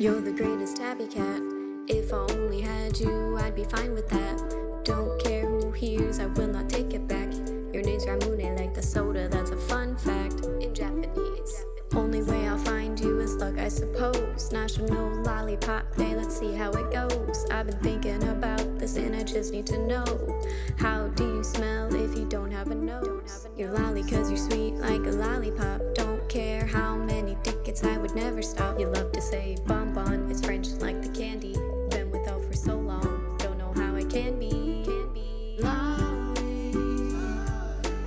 You're the greatest tabby cat. If I only had you, I'd be fine with that. Don't care who hears, I will not take it back. Your name's Ramune like the soda, that's a fun fact. In Japanese. Only way I'll find you is luck, I suppose. National Lollipop Day, let's see how it goes. I've been thinking about this and I just need to know. How do you smell if you don't have a nose? You're lolly cause you're sweet like a lollipop. Don't care how many tickets, I would never stop. You love to say bonbon, it's French like the candy. Been without for so long, don't know how I can be. Lolly,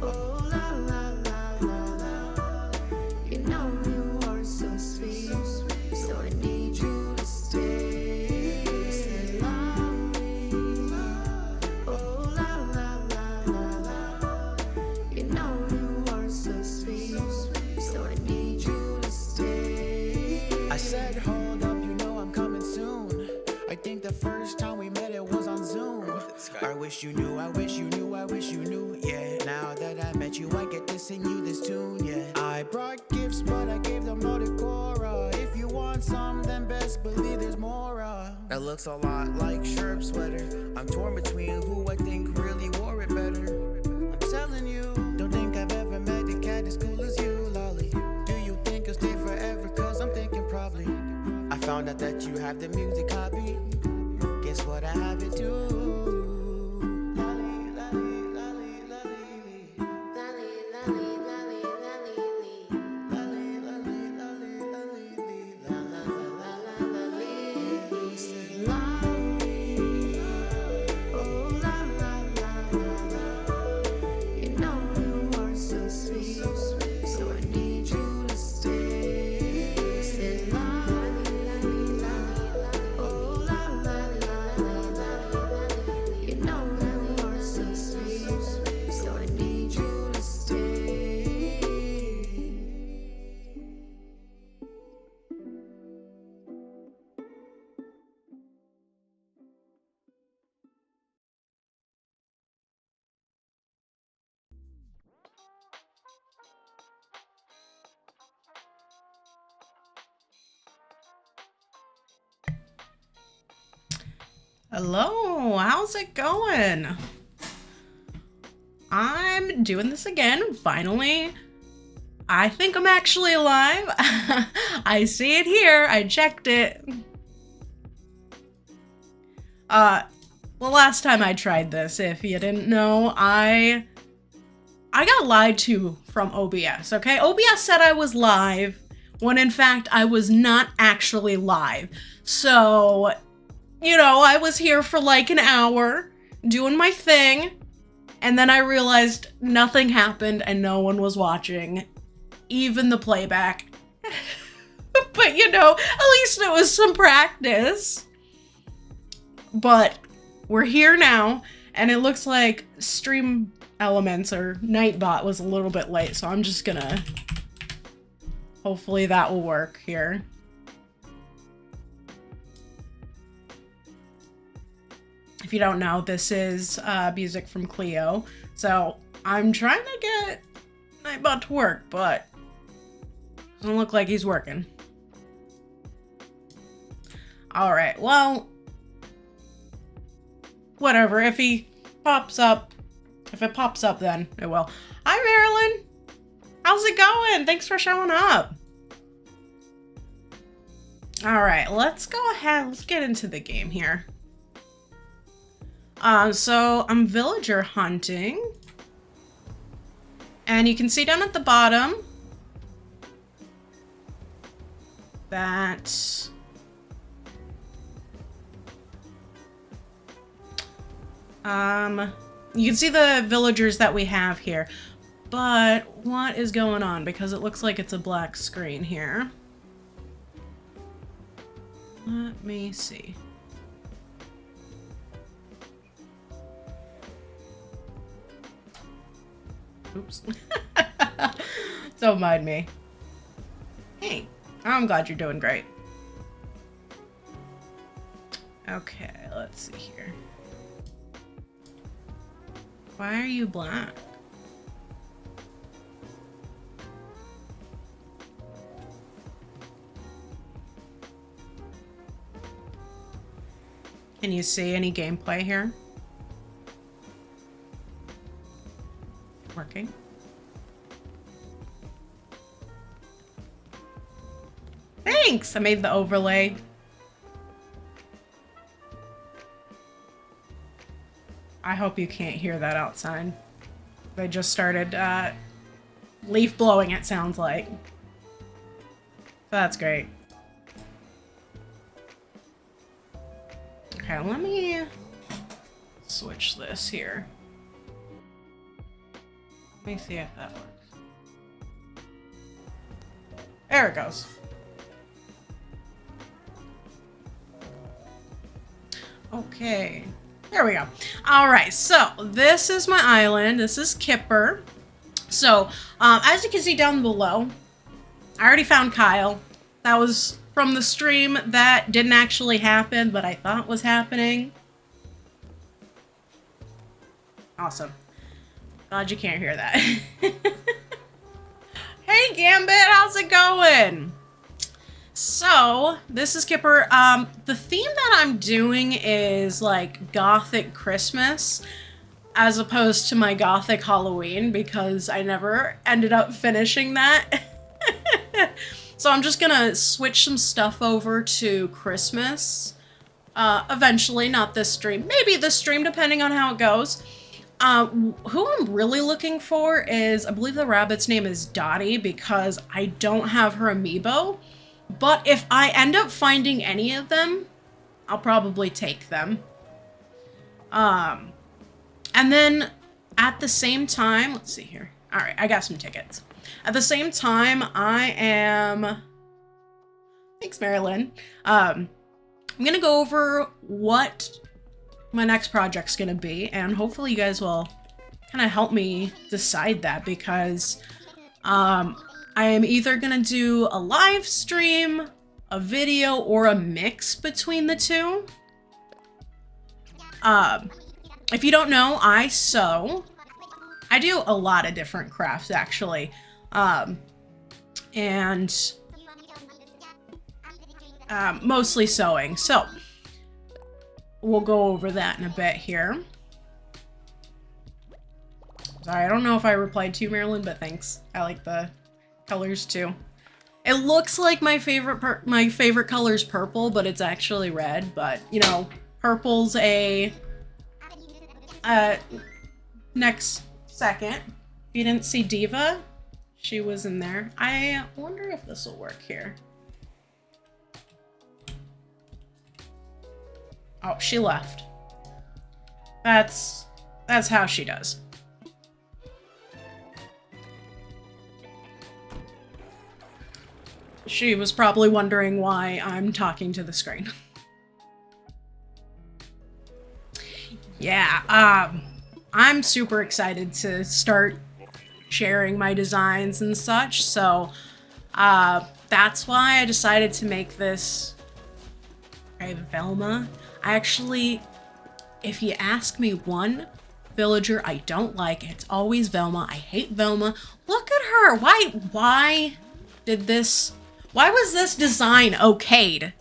oh la la la la la. You know you are so sweet, so I need you to stay. Say lolly, oh la la la la la. You know you are so sweet, so I need you to stay. I said hold up, you know I'm coming soon. I think the first time we met it was on Zoom. I wish you knew, I wish you knew, I wish you knew, yeah. Now that I met you, I get to sing you this tune, yeah. I brought gifts, but I gave them all to Cora. If you want some, then best believe there's more. It looks a lot like Sherp sweater. I'm torn between who I think really wore it better. I'm telling you, don't think I've ever met a cat as cool as you, Lolly. Do you think you'll stay forever? Cause I'm thinking probably. I found out that you have the music hobby. Guess what, I have it too. Lolly, lolly, lolly, lolly. Lolly, lolly, lolly, lolly, lee. Lolly, lolly, lolly, lolly, lee. La, la, la, la, la, la, lee. Say lolly, oh la la la la la. You know you are so sweet, so I need you to stay. Say lolly, lolly, lolly, oh la la la la la. You know you are so sweet, so I need you to stay. Hello, how's it going? I'm doing this again, finally. I think I'm actually alive. I see it here, I checked it. The last time I tried this, if you didn't know, I got lied to from OBS, okay? OBS said I was live, when in fact I was not actually live. So, you know, I was here for like an hour, doing my thing, and then I realized nothing happened and no one was watching, even the playback. But you know, at least it was some practice. But we're here now, and it looks like Stream Elements or Nightbot was a little bit late, so I'm just gonna... Hopefully that will work here. If you don't know, this is music from Cleo. So I'm trying to get Nightbot to work, but doesn't look like he's working. All right, well, whatever. If he pops up, if it pops up, then it will. Hi, Marilyn. How's it going? Thanks for showing up. All right, let's go ahead. Let's get into the game here. So I'm villager hunting, and you can see down at the bottom that you can see the villagers that we have here, but what is going on? Because it looks like it's a black screen here. Let me see. Oops. Don't mind me. Hey, I'm glad you're doing great. Okay, let's see here. Why are you black? Can you see any gameplay here? Working. Thanks! I made the overlay. I hope you can't hear that outside. They just started leaf blowing, it sounds like. That's great. Okay, let me switch this here. Let me see if that works. There it goes. Okay, there we go. All right, so this is my island. This is Kipper. So, as you can see down below, I already found Kyle. That was from the stream that didn't actually happen, but I thought was happening. Awesome. Glad you can't hear that. Hey, Gambit, how's it going? So, this is Kipper. The theme that I'm doing is like Gothic Christmas, as opposed to my Gothic Halloween, because I never ended up finishing that. So I'm just gonna switch some stuff over to Christmas. Eventually, not this stream. Maybe this stream, depending on how it goes. Who I'm really looking for is, I believe the rabbit's name is Dottie, because I don't have her amiibo. But if I end up finding any of them, I'll probably take them. And then at the same time, let's see here. All right, I got some tickets. At the same time, I am, thanks Marilyn. I'm gonna go over what my next project's gonna be, and hopefully you guys will kind of help me decide that, because I am either gonna do a live stream, a video, or a mix between the two. If you don't know, I sew. I do a lot of different crafts, actually. Mostly sewing. So, we'll go over that in a bit here. Sorry, I don't know if I replied to you, Marilyn, but thanks. I like the colors too. It looks like my favorite color is purple, but it's actually red. But, you know, purple's a... next second. If you didn't see Diva, she was in there. I wonder if this will work here. Oh, she left. That's how she does. She was probably wondering why I'm talking to the screen. Yeah, I'm super excited to start sharing my designs and such, so that's why I decided to make this. Okay, Velma. I actually, if you ask me one villager I don't like, it's always Velma. I hate Velma. Look at her. Why was this design okayed?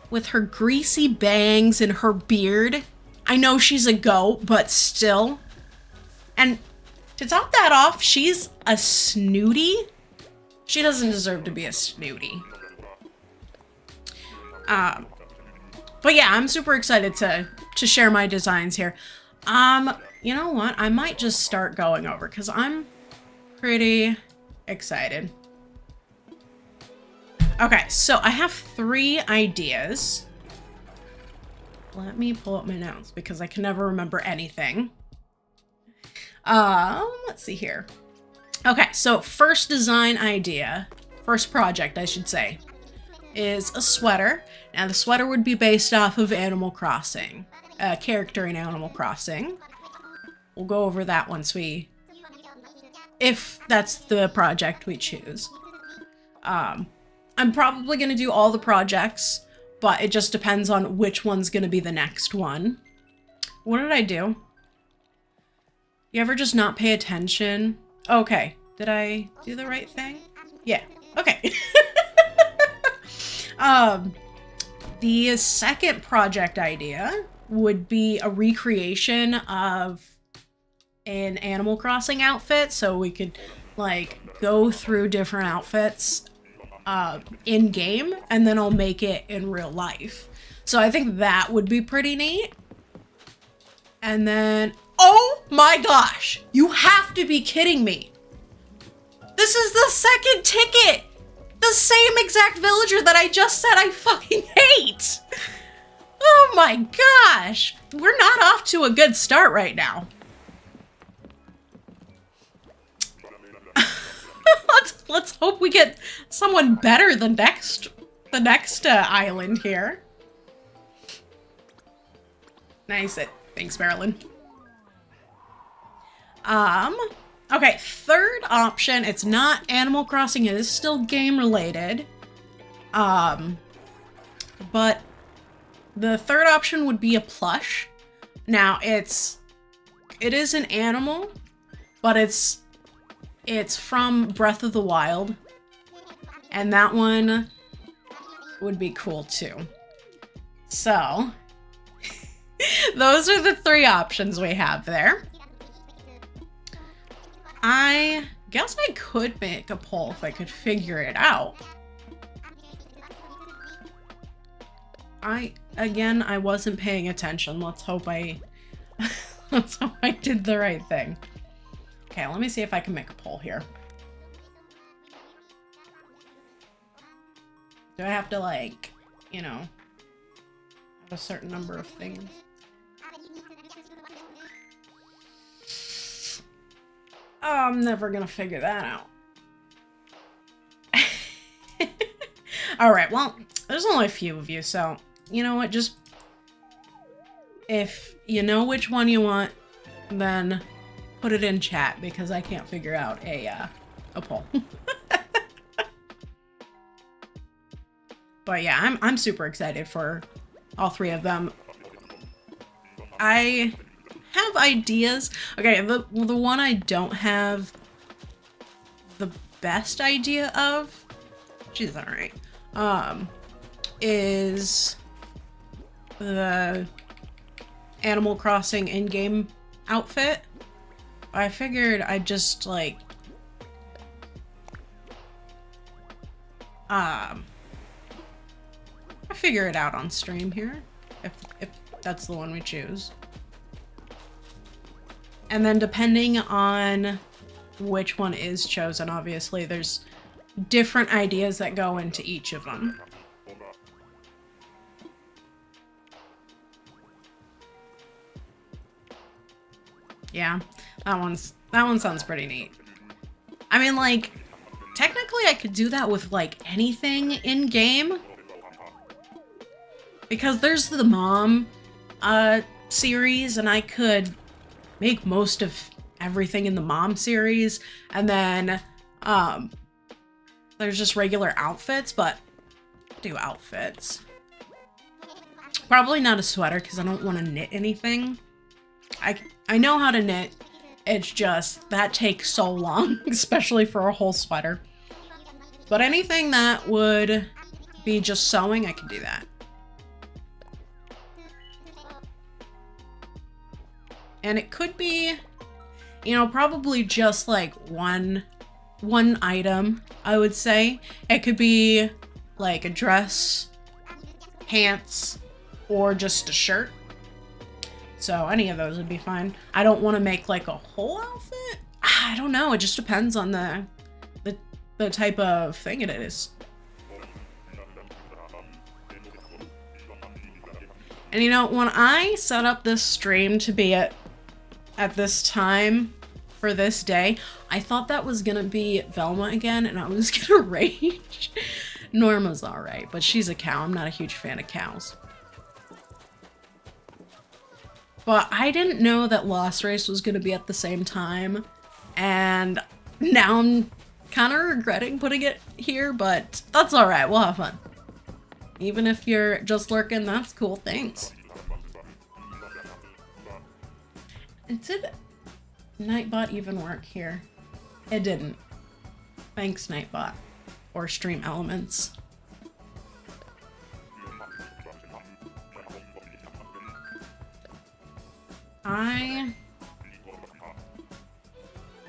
With her greasy bangs and her beard. I know she's a goat, but still. And to top that off, she's a snooty. She doesn't deserve to be a snooty. But yeah, I'm super excited to share my designs here. You know what? I might just start going over, because I'm pretty excited. Okay, so I have 3 ideas. Let me pull up my notes, because I can never remember anything. Let's see here. Okay, so first design idea, first project I should say, is a sweater. Now the sweater would be based off of Animal Crossing, a character in Animal Crossing. We'll go over that once if that's the project we choose. I'm probably going to do all the projects, but it just depends on which one's going to be the next one. What did I do? You ever just not pay attention? Okay. Did I do the right thing? Yeah. Okay. The second project idea would be a recreation of an Animal Crossing outfit, so we could like go through different outfits in game, and then I'll make it in real life. So I think that would be pretty neat. And then, oh my gosh, you have to be kidding me. This is the second ticket. The same exact villager that I just said I fucking hate. Oh my gosh. We're not off to a good start right now. Let's hope we get someone better the next island here. Nice. Thanks, Marilyn. Okay, third option. It's not Animal Crossing. It is still game related. But the third option would be a plush. Now, it is an animal, but it's from Breath of the Wild. And that one would be cool too. So, those are the three options we have there. I guess I could make a poll if I could figure it out. I wasn't paying attention. Let's hope I did the right thing. Okay, let me see if I can make a poll here. Do I have to, like, you know, have a certain number of things? Oh, I'm never gonna figure that out. Alright, well, there's only a few of you, so, you know what, just... If you know which one you want, then put it in chat, because I can't figure out a poll. But yeah, I'm super excited for all three of them. I have ideas. Okay, the one I don't have the best idea of, she's alright, is the Animal Crossing in-game outfit. I figured I'd just, like, I figure it out on stream here, if that's the one we choose. And then depending on which one is chosen, obviously, there's different ideas that go into each of them. Yeah, that one sounds pretty neat. I mean, like, technically I could do that with, like, anything in-game. Because there's the Mom series, and I could make most of everything in the Mom series. And then there's just regular outfits, but do outfits. Probably not a sweater, because I don't want to knit anything. I know how to knit, it's just that takes so long, especially for a whole sweater. But anything that would be just sewing, I can do that. And it could be, you know, probably just like one item, I would say. It could be like a dress, pants, or just a shirt. So any of those would be fine. I don't want to make like a whole outfit. I don't know. It just depends on the type of thing it is. And you know, when I set up this stream to be at this time for this day, I thought that was gonna be Velma again, and I was gonna rage. Norma's alright, but she's a cow. I'm not a huge fan of cows. But I didn't know that Lost Race was gonna be at the same time, and now I'm kind of regretting putting it here, but that's alright. We'll have fun. Even if you're just lurking, that's cool. Thanks. Did Nightbot even work here? It didn't. Thanks, Nightbot. Or Stream Elements.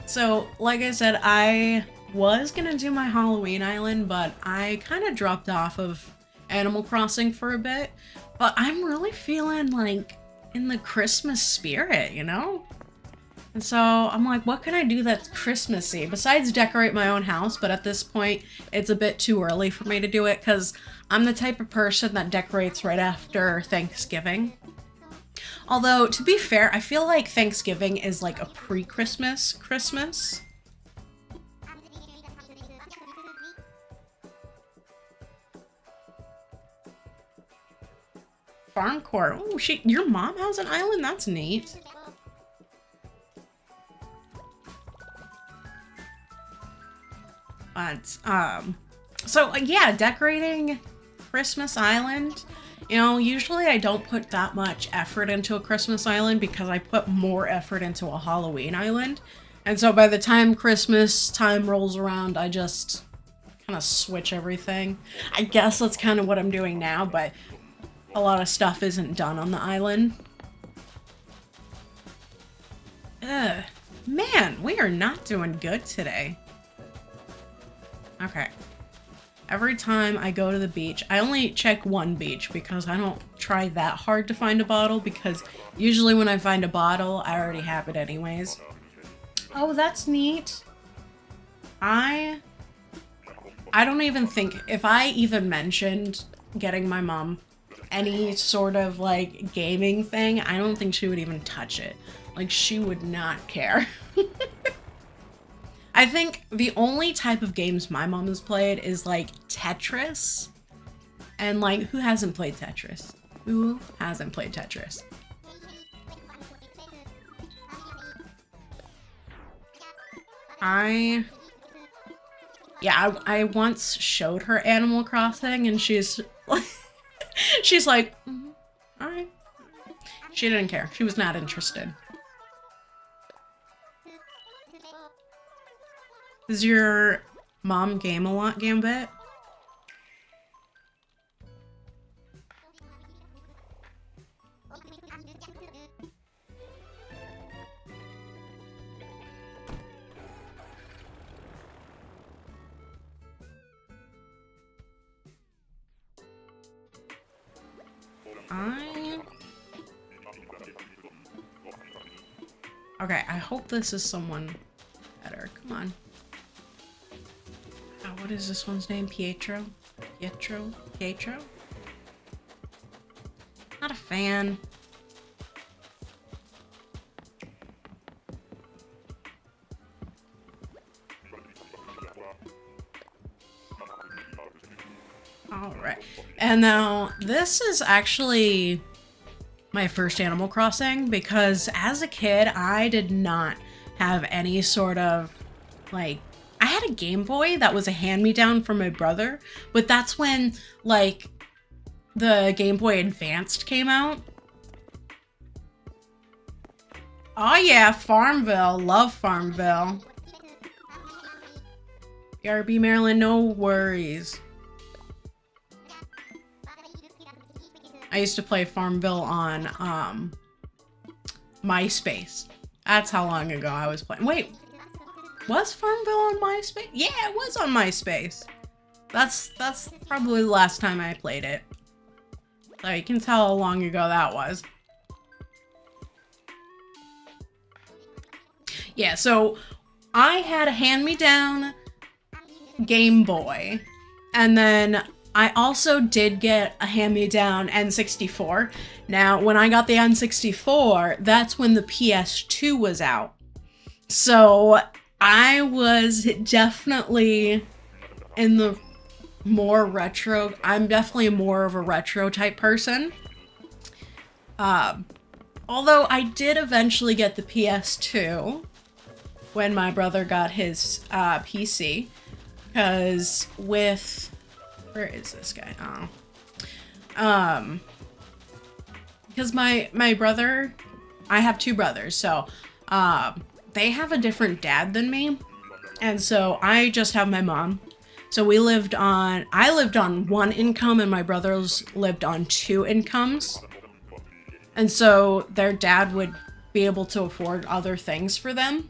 So, like I said, I was gonna do my Halloween island, but I kind of dropped off of Animal Crossing for a bit. But I'm really feeling like in the Christmas spirit, you know? And so I'm like, what can I do that's Christmassy besides decorate my own house? But at this point, it's a bit too early for me to do it because I'm the type of person that decorates right after Thanksgiving. Although, to be fair, I feel like Thanksgiving is like a pre-Christmas Christmas. Farm court. Oh, your mom has an island? That's neat. But, so yeah, decorating Christmas Island. You know, usually I don't put that much effort into a Christmas Island because I put more effort into a Halloween Island. And so by the time Christmas time rolls around, I just kind of switch everything. I guess that's kind of what I'm doing now, but a lot of stuff isn't done on the island. Ugh. Man, we are not doing good today. Okay. Every time I go to the beach, I only check one beach because I don't try that hard to find a bottle because usually when I find a bottle, I already have it anyways. Oh, that's neat. I don't even think, if I even mentioned getting my mom any sort of like gaming thing, I don't think she would even touch it. Like, she would not care. I think the only type of games my mom has played is like Tetris. And like, who hasn't played Tetris? Who hasn't played Tetris? I once showed her Animal Crossing and she's like, all right. She didn't care. She was not interested. Does your mom game a lot, Gambit? Okay, I hope this is someone better. Come on. What is this one's name? Pietro? Not a fan. Alright. And now, this is actually my first Animal Crossing because as a kid, I did not have any sort of, like, I had a Game Boy that was a hand-me-down from my brother, but that's when, like, the Game Boy Advanced came out. Oh yeah, Farmville. Love Farmville. BRB Maryland, no worries. I used to play Farmville on, MySpace. That's how long ago I was playing. Wait. Was Farmville on MySpace? Yeah, it was on MySpace. That's probably the last time I played it. So you can tell how long ago that was. Yeah, so I had a hand-me-down Game Boy. And then I also did get a hand-me-down N64. Now, when I got the N64, that's when the PS2 was out. So I was definitely in the more retro. I'm definitely more of a retro type person. Although I did eventually get the PS2 when my brother got his PC. Because with... Where is this guy? Oh. Because my brother... I have two brothers, so... they have a different dad than me, and so I just have my mom. So I lived on one income and my brothers lived on two incomes. And so their dad would be able to afford other things for them.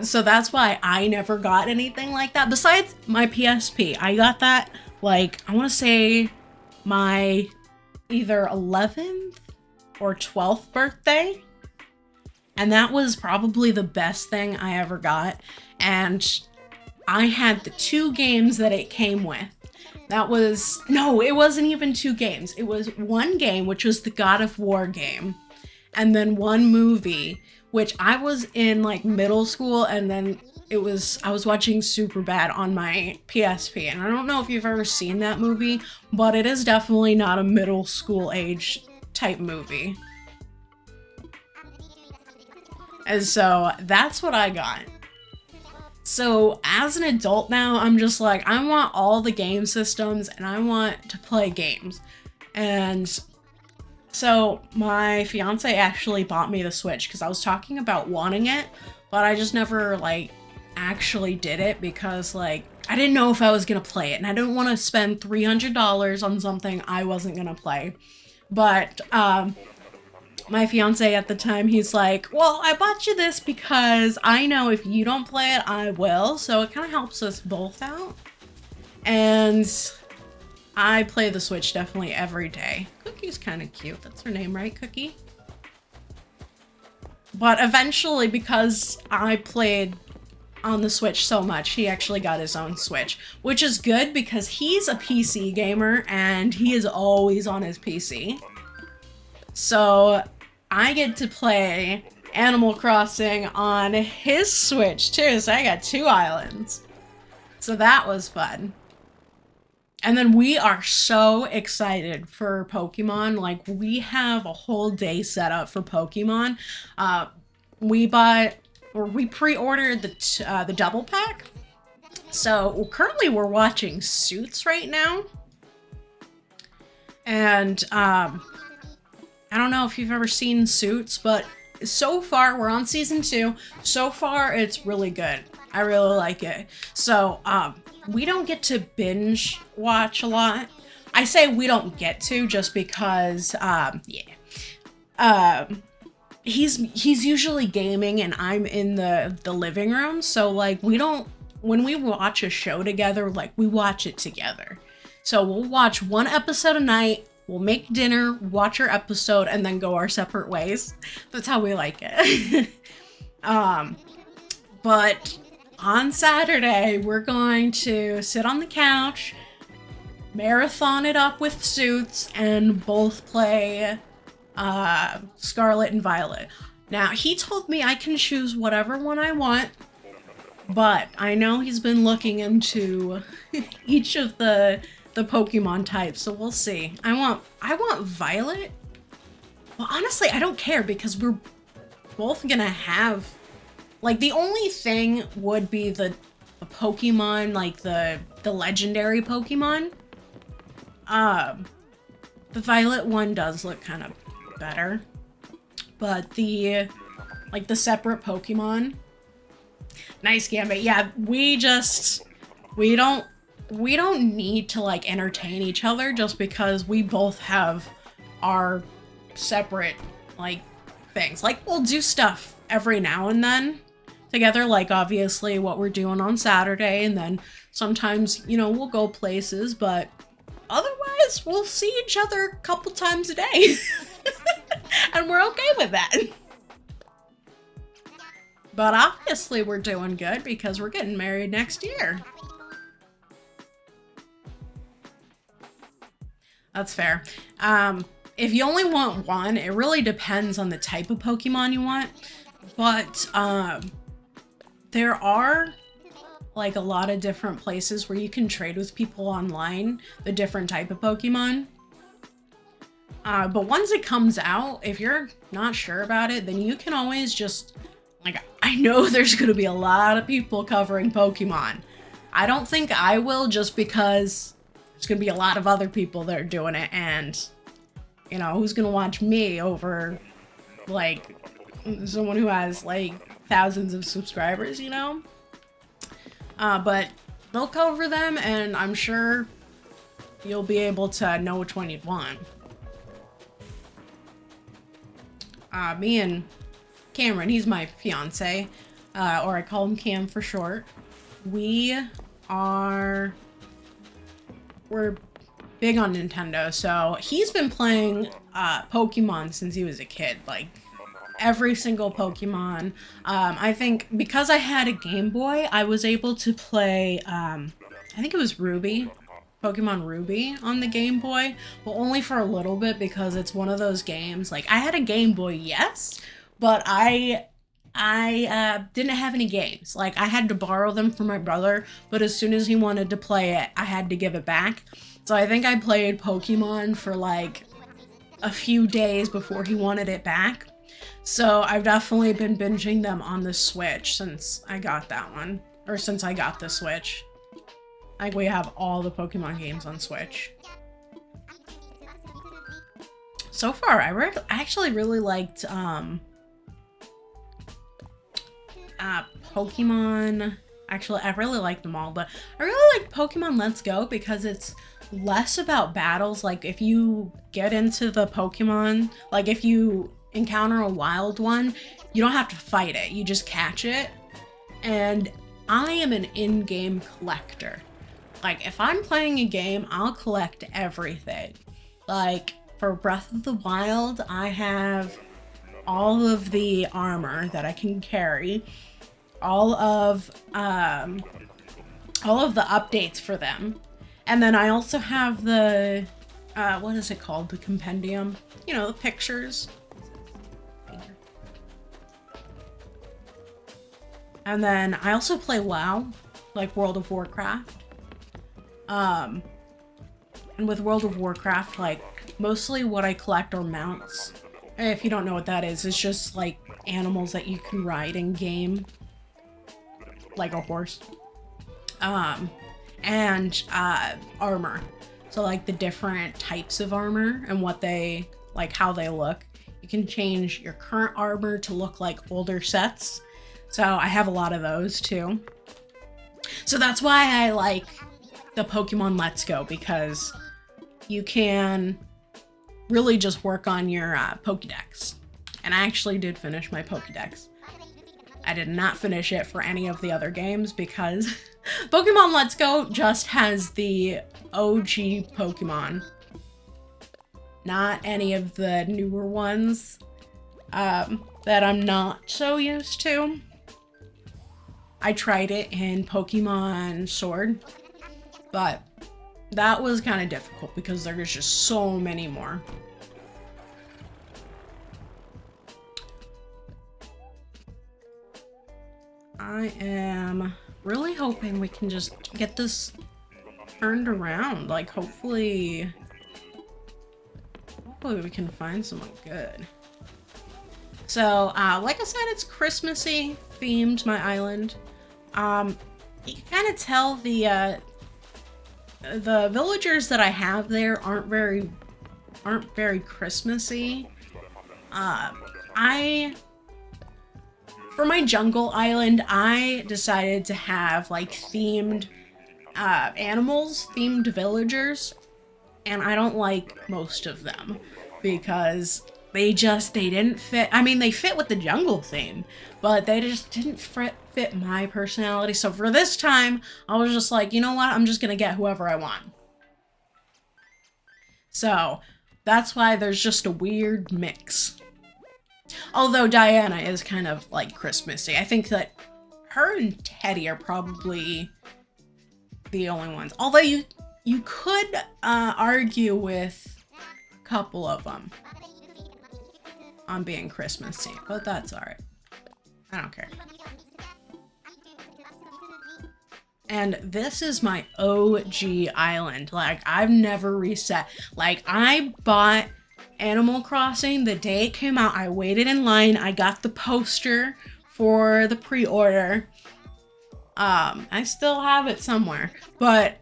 So that's why I never got anything like that. Besides my PSP, I got that, like, I want to say my either 11th or 12th birthday. And that was probably the best thing I ever got. And I had the 2 games that it came with. That was, no, it wasn't even 2 games. It was 1 game, which was the God of War game. And then 1 movie, which I was in like middle school, and then I was watching Superbad on my PSP. And I don't know if you've ever seen that movie, but it is definitely not a middle school age type movie. And so that's what I got. So as an adult now, I'm just like, I want all the game systems and I want to play games. And so my fiance actually bought me the Switch because I was talking about wanting it, but I just never like actually did it because like I didn't know if I was gonna play it, and I didn't want to spend $300 on something I wasn't gonna play. But my fiance at the time, he's like, well, I bought you this because I know if you don't play it, I will. So it kind of helps us both out. And I play the Switch definitely every day. Cookie's kind of cute. That's her name, right, Cookie? But eventually, because I played on the Switch so much, he actually got his own Switch, which is good because he's a PC gamer and he is always on his PC. So I get to play Animal Crossing on his Switch too, so I got 2 islands. So that was fun. And then we are so excited for Pokemon. Like, we have a whole day set up for Pokemon. We pre-ordered the double pack. So currently we're watching Suits right now. And I don't know if you've ever seen Suits, but so far, we're on season 2. So far, it's really good. I really like it. So, we don't get to binge watch a lot. I say we don't get to just because, he's usually gaming and I'm in the living room. So, like, when we watch a show together, like, we watch it together. So, we'll watch 1 episode a night. We'll make dinner, watch our episode, and then go our separate ways. That's how we like it. But on Saturday, we're going to sit on the couch, marathon it up with Suits, and both play Scarlet and Violet. Now, he told me I can choose whatever one I want, but I know he's been looking into each of the Pokemon types, so we'll see. I want Violet. Well, honestly, I don't care because we're both gonna have, like, the only thing would be the Pokemon, like the legendary Pokemon. The Violet one does look kind of better, but the separate Pokemon. Nice Gambit. Yeah, we don't need to like entertain each other just because we both have our separate like things. Like, we'll do stuff every now and then together, like obviously what we're doing on Saturday, and then sometimes, you know, we'll go places, but otherwise we'll see each other a couple times a day. And we're okay with that. But obviously we're doing good because we're getting married next year. That's fair. If you only want one, it really depends on the type of Pokemon you want. But there are like a lot of different places where you can trade with people online, the different type of Pokemon. But once it comes out, if you're not sure about it, then you can always just, like, I know there's going to be a lot of people covering Pokemon. I don't think I will, just because there's gonna be a lot of other people that are doing it, and, you know, who's gonna watch me over, like, someone who has, like, thousands of subscribers, you know? But they'll cover them, and I'm sure you'll be able to know which one you'd want. me and Cameron, he's my fiance, or I call him Cam for short. We're big on Nintendo, so he's been playing Pokemon since he was a kid, like every single Pokemon. I think because I had a Game Boy, I was able to play, I think it was Ruby, Pokemon Ruby on the Game Boy, but only for a little bit because it's one of those games, like I had a Game Boy, yes, but I didn't have any games. Like I had to borrow them from my brother, but as soon as he wanted to play it, I had to give it back. So I think I played Pokemon for like a few days before he wanted it back. So I've definitely been binging them on the Switch since I got that one, or since I got the Switch. Like we have all the Pokemon games on Switch. So far, I actually really liked Pokemon. Actually, I really like them all, but I really like Pokemon Let's Go because it's less about battles. Like if you get into the Pokemon, like if you encounter a wild one, you don't have to fight it, you just catch it. And I am an in-game collector. Like if I'm playing a game, I'll collect everything. Like for Breath of the Wild, I have all of the armor that I can carry, all of the updates for them. And then I also have the, what is it called? The compendium, you know, the pictures. And then I also play WoW, like World of Warcraft. And with World of Warcraft, like mostly what I collect are mounts. If you don't know what that is, it's just like animals that you can ride in game. Like a horse. And armor. So like the different types of armor and what they, like how they look. You can change your current armor to look like older sets. So I have a lot of those too. So that's why I like the Pokemon Let's Go, because you can really just work on your Pokédex. And I actually did finish my Pokédex. I did not finish it for any of the other games because Pokemon Let's Go just has the OG Pokemon. Not any of the newer ones that I'm not so used to. I tried it in Pokemon Sword, but that was kind of difficult because there's just so many more. I am really hoping we can just get this turned around. Like, hopefully we can find someone good. So, like I said, it's Christmassy themed, my island. You can kind of tell the villagers that I have there aren't very Christmassy. For my jungle island, I decided to have like themed animals, themed villagers, and I don't like most of them because they didn't fit. I mean, they fit with the jungle theme, but they just didn't fit my personality. So for this time, I was just like, you know what? I'm just gonna get whoever I want. So that's why there's just a weird mix. Although Diana is kind of like Christmassy. I think that her and Teddy are probably the only ones. Although you could argue with a couple of them on being Christmassy, but that's alright. I don't care. And this is my OG island. Like, I've never reset. Like, I bought Animal Crossing the day it came out. I waited in line. I got the poster for the pre-order. I still have it somewhere. But,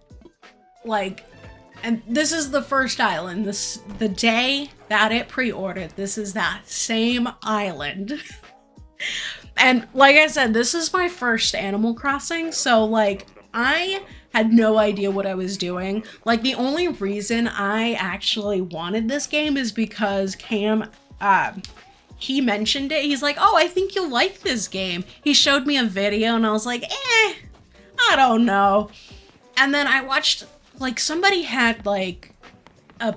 like, and this is the first island. The day that it pre-ordered, this is that same island. And like I said, this is my first Animal Crossing, so like I had no idea what I was doing. Like the only reason I actually wanted this game is because Cam he mentioned it. He's like, oh, I think you'll like this game. He showed me a video and I was like, I don't know. And then I watched, like, somebody had like a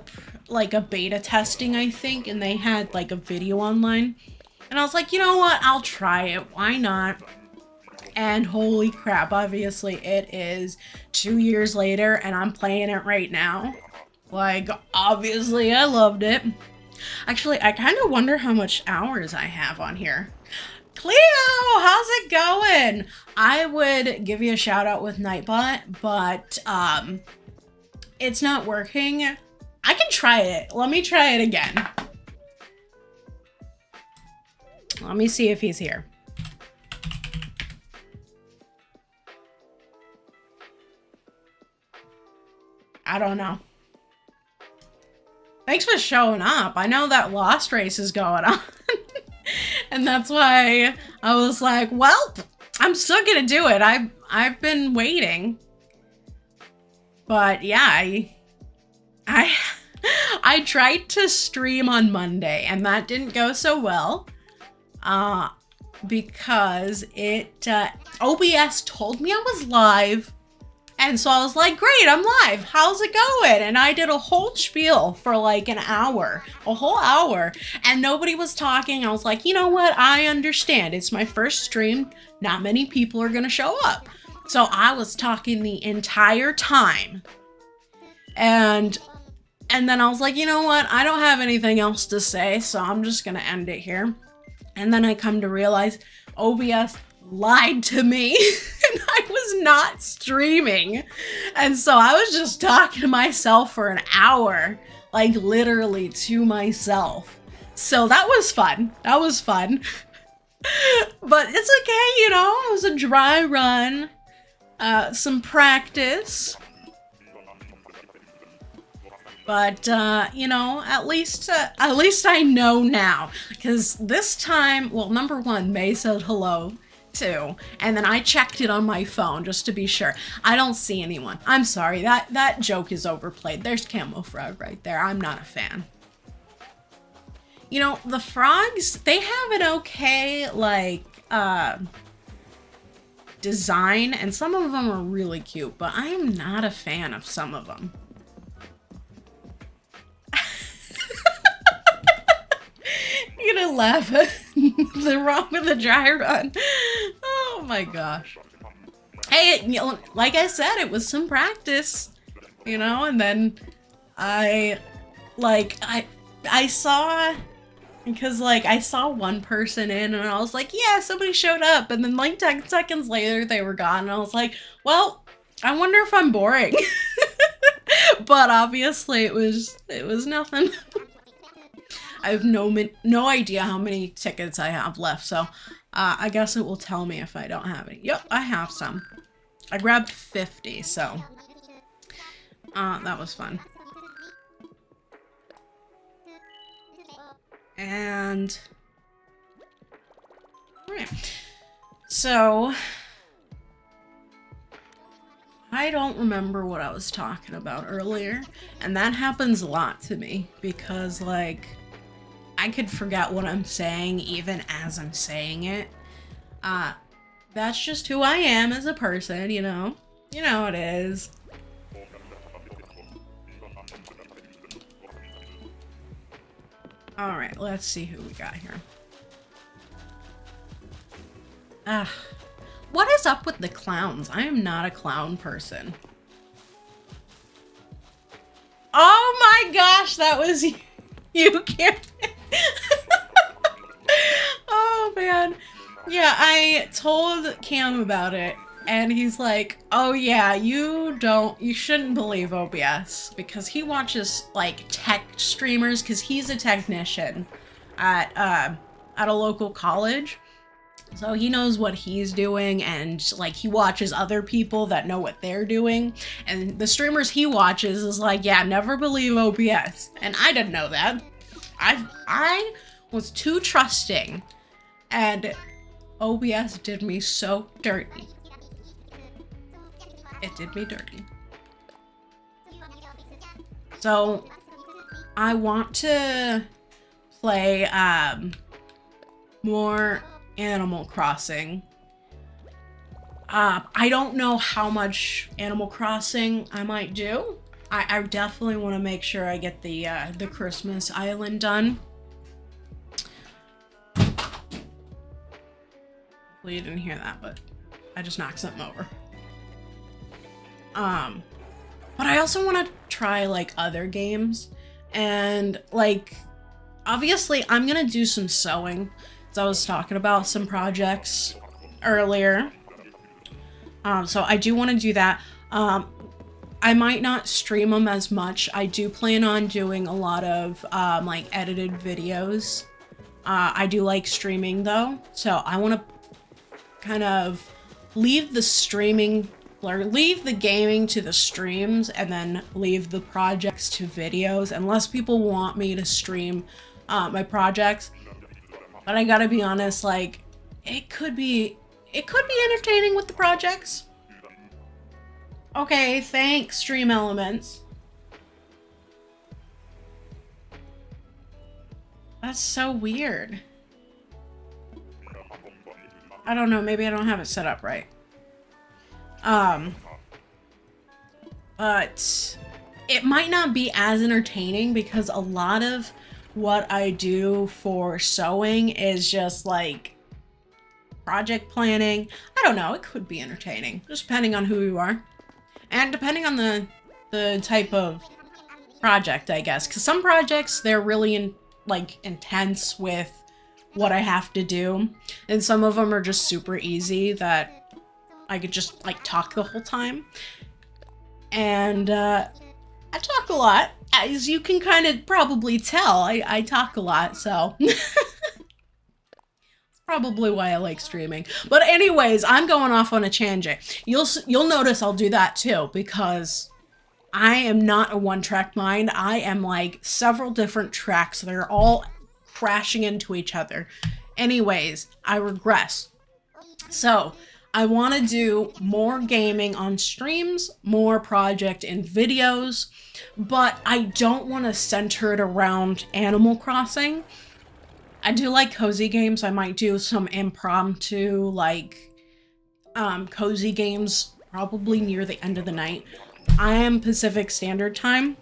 beta testing, I think, and they had like a video online. And I was like, you know what? I'll try it. Why not? And holy crap, obviously it is 2 years later and I'm playing it right now. Like, obviously I loved it. Actually, I kind of wonder how much hours I have on here. Cleo, how's it going? I would give you a shout out with Nightbot, but it's not working. I can try it. Let me try it again. Let me see if he's here. I don't know. Thanks for showing up. I know that Lost Race is going on. And that's why I was like, well, I'm still gonna do it. I've been waiting. But yeah, I tried to stream on Monday and that didn't go so well. Because it OBS told me I was live. And so I was like, great, I'm live. How's it going? And I did a whole spiel for like an hour, a whole hour, and nobody was talking. I was like, you know what? I understand. It's my first stream. Not many people are going to show up. So I was talking the entire time. And then I was like, you know what? I don't have anything else to say, so I'm just going to end it here. And then I come to realize OBS lied to me and I was not streaming. And so I was just talking to myself for an hour, like literally to myself. So that was fun. That was fun. But it's okay, you know, it was a dry run, some practice. But, you know, at least I know now. Because this time, well, number one, May said hello, too. And then I checked it on my phone just to be sure. I don't see anyone. I'm sorry, that joke is overplayed. There's Camo Frog right there. I'm not a fan. You know, the frogs, they have an okay, like, design. And some of them are really cute. But I am not a fan of some of them. You're gonna laugh at the wrong with the dry run. Oh my gosh. Hey, you know, like I said, it was some practice, you know, and then I saw, because like I saw one person in and I was like, yeah, somebody showed up, and then like 10 seconds later they were gone and I was like, well, I wonder if I'm boring. But obviously it was nothing. I have no idea how many tickets I have left, so I guess it will tell me if I don't have any. Yep, I have some. I grabbed 50, so that was fun. And alright, so I don't remember what I was talking about earlier, and that happens a lot to me because like I could forget what I'm saying even as I'm saying it. That's just who I am as a person, you know? You know it is. Alright, let's see who we got here. What is up with the clowns? I am not a clown person. Oh my gosh, that was you. You can't. Oh man. Yeah, I told Cam about it and he's like, oh yeah, you shouldn't believe OBS because he watches like tech streamers because he's a technician at a local college. So he knows what he's doing and like he watches other people that know what they're doing. And the streamers he watches is like, yeah, never believe OBS. And I didn't know that. I was too trusting and OBS did me so dirty. It did me dirty. So I want to play more Animal Crossing. I don't know how much Animal Crossing I might do. I definitely want to make sure I get the Christmas Island done. Hopefully you didn't hear that, but I just knocked something over. But I also want to try like other games, and like obviously I'm gonna do some sewing. So I was talking about some projects earlier. So I do want to do that. I might not stream them as much. I do plan on doing a lot of like edited videos. I do like streaming though, so I want to kind of leave the streaming or leave the gaming to the streams and then leave the projects to videos, unless people want me to stream my projects. But I gotta be honest, like it could be entertaining with the projects. Okay, thanks, Stream Elements. That's so weird. I don't know, maybe I don't have it set up right. But it might not be as entertaining because a lot of what I do for sewing is just like project planning. I don't know, it could be entertaining, just depending on who you are. And depending on the type of project, I guess. Because some projects, they're really intense with what I have to do. And some of them are just super easy that I could just like talk the whole time. And I talk a lot. As you can kind of probably tell, I talk a lot, so... Probably why I like streaming. But anyways, I'm going off on a tangent. You'll notice I'll do that too, because I am not a one-track mind. I am like several different tracks that are all crashing into each other. Anyways, I regress. So I want to do more gaming on streams, more project in videos, but I don't want to center it around Animal Crossing. I do like cozy games. I might do some impromptu, like, cozy games probably near the end of the night. I am Pacific Standard Time,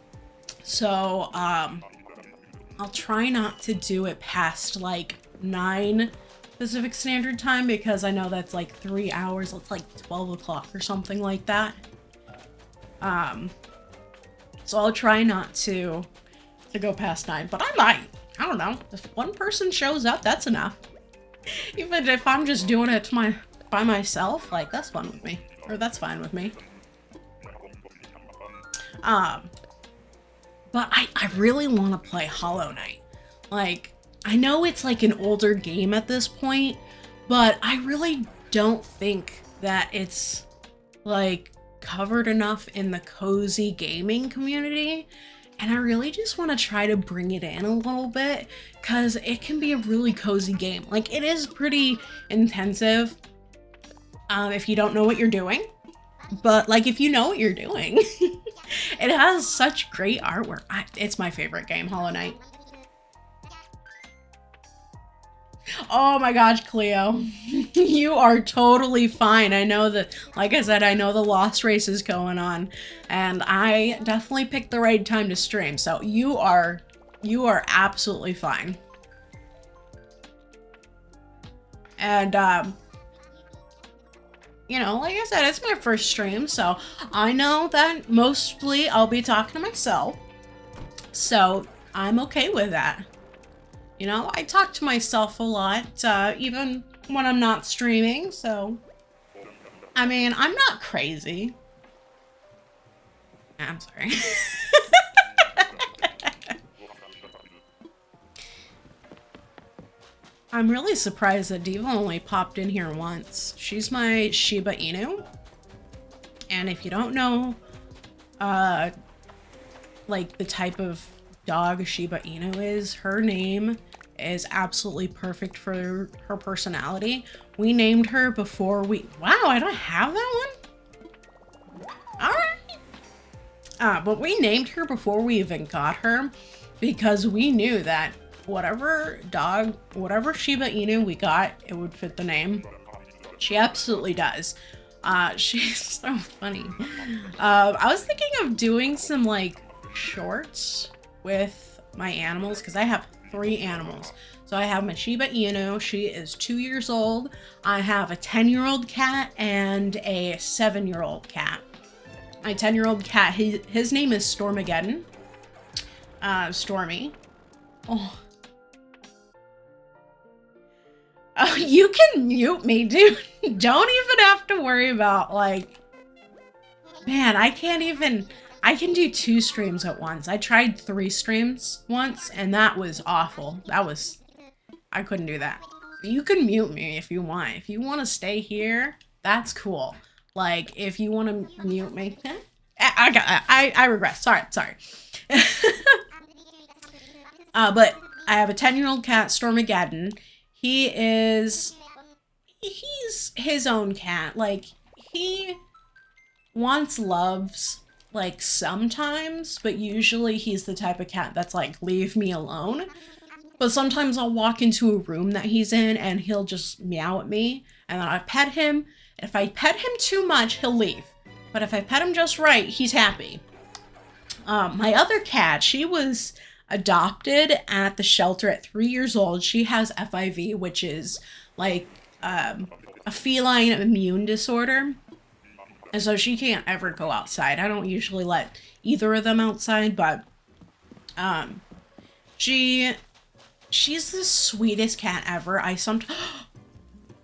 so, I'll try not to do it past, like, 9 Pacific Standard Time, because I know that's, like, 3 hours. It's, like, 12 o'clock or something like that. So I'll try not to go past 9, but I might. I don't know. If one person shows up, that's enough. Even if I'm just doing it by myself, like, that's fun with me. Or that's fine with me. But I really want to play Hollow Knight. Like, I know it's like an older game at this point, but I really don't think that it's, like, covered enough in the cozy gaming community. And I really just want to try to bring it in a little bit, because it can be a really cozy game. Like, it is pretty intensive if you don't know what you're doing. But, like, if you know what you're doing, it has such great artwork. It's my favorite game, Hollow Knight. Oh my gosh, Cleo. You are totally fine. I know that, like I said, I know the lost race is going on, and I definitely picked the right time to stream, so you are absolutely fine. And, you know, like I said, it's my first stream, so I know that mostly I'll be talking to myself, so I'm okay with that. You know, I talk to myself a lot, even when I'm not streaming, so... I mean, I'm not crazy. I'm sorry. I'm really surprised that Diva only popped in here once. She's my Shiba Inu. And if you don't know, like, the type of dog Shiba Inu is, her name is absolutely perfect for her personality. We named her before we... Wow, I don't have that one? Alright. But we named her before we even got her, because we knew that whatever Shiba Inu we got, it would fit the name. She absolutely does. She's so funny. I was thinking of doing some like shorts with my animals because I have 3 animals. So I have my Shiba Inu, she is 2 years old. I have a 10-year-old cat and a 7-year-old cat. My 10-year-old cat, his name is Stormageddon. Stormy. Oh. Oh, you can mute me, dude. Don't even have to worry about, like... Man, I can do 2 streams at once. I tried 3 streams once, and that was awful. I couldn't do that. You can mute me if you want. If you want to stay here, that's cool. Like, if you want to mute me... I regress. Sorry. But I have a 10-year-old cat, Stormageddon. He's his own cat. Like, he wants loves, like, sometimes, but usually he's the type of cat that's like, leave me alone. But sometimes I'll walk into a room that he's in and he'll just meow at me, and then I pet him. If I pet him too much, he'll leave. But if I pet him just right, he's happy. My other cat, she was adopted at the shelter at 3 years old. She has FIV, which is like a feline immune disorder. And so she can't ever go outside. I don't usually let either of them outside, but she's the sweetest cat ever.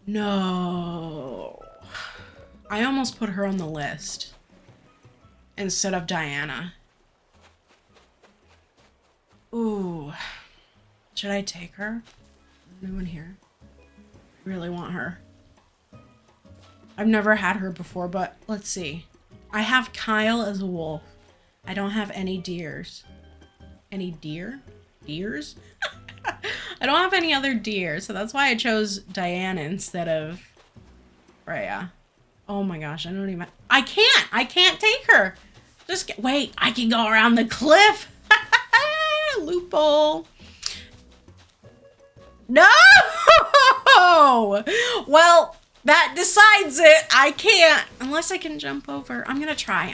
No. I almost put her on the list instead of Diana. Ooh. Should I take her? Anyone here? I really want her. I've never had her before, but let's see. I have Kyle as a wolf. I don't have any deers. Any deer? Deers? I don't have any other deer, so that's why I chose Diana instead of Freya. Oh my gosh, I can't take her. Wait, I can go around the cliff. Loophole. No! Well, that decides it. I can't, unless I can jump over. I'm gonna try.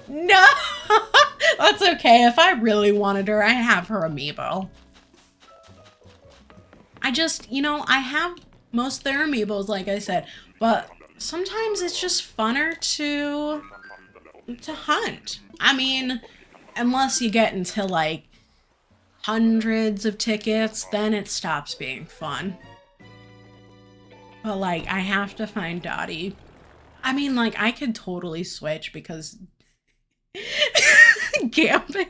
No! That's okay. If I really wanted her, I have her amiibo. I have most of their amiibos, like I said, but sometimes it's just funner to hunt. I mean, unless you get into like hundreds of tickets, then it stops being fun. But like, I have to find Dottie. I mean, like, I could totally switch because camping,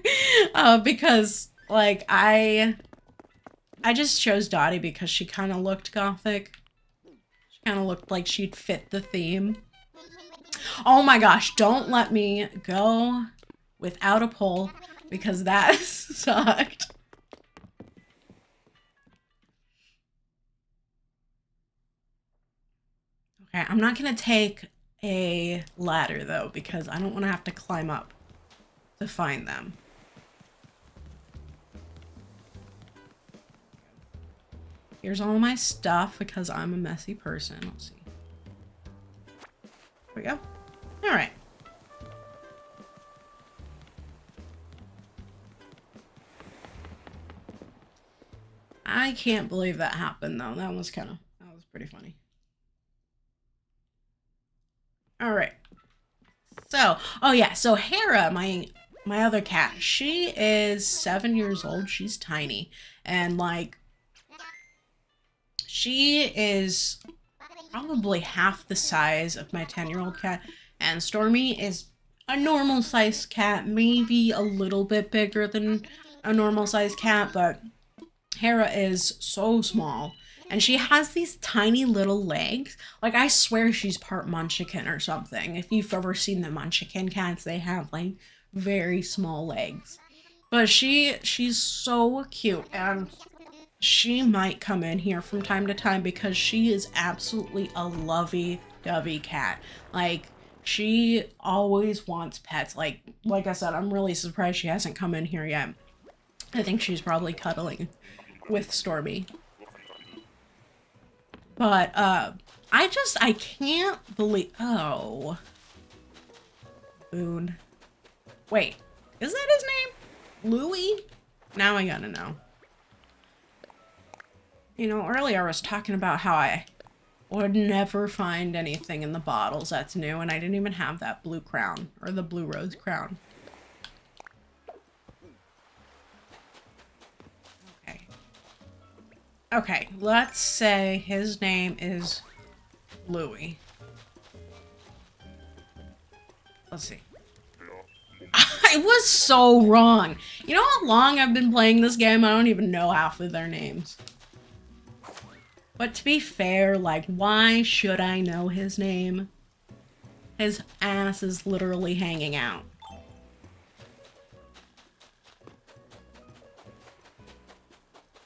because like I just chose Dottie because she kind of looked gothic. She kind of looked like she'd fit the theme. Oh my gosh, don't let me go without a poll because that sucked. Okay, I'm not gonna take a ladder though because I don't want to have to climb up to find them. Here's all my stuff because I'm a messy person. Let's see. There we go. All right. I can't believe that happened though. That was pretty funny. All right. So, oh yeah, so Hera, my other cat, she is 7 years old. She's tiny. And like, she is probably half the size of my 10-year-old cat. And Stormy is a normal sized cat, maybe a little bit bigger than a normal sized cat, but Hera is so small. And she has these tiny little legs. Like, I swear she's part Munchkin or something. If you've ever seen the Munchkin cats, they have, like, very small legs. But she's so cute. And she might come in here from time to time because she is absolutely a lovey-dovey cat. Like, She always wants pets. Like I said, I'm really surprised she hasn't come in here yet. I think she's probably cuddling with Stormy. But, I can't believe, oh. Boone. Wait, is that his name? Louie? Now I gotta know. You know, earlier I was talking about how I would never find anything in the bottles that's new, and I didn't even have that blue crown, or the blue rose crown. Okay. Okay, let's say his name is Louie. Let's see. I was so wrong. You know how long I've been playing this game? I don't even know half of their names. But to be fair, like, why should I know his name? His ass is literally hanging out.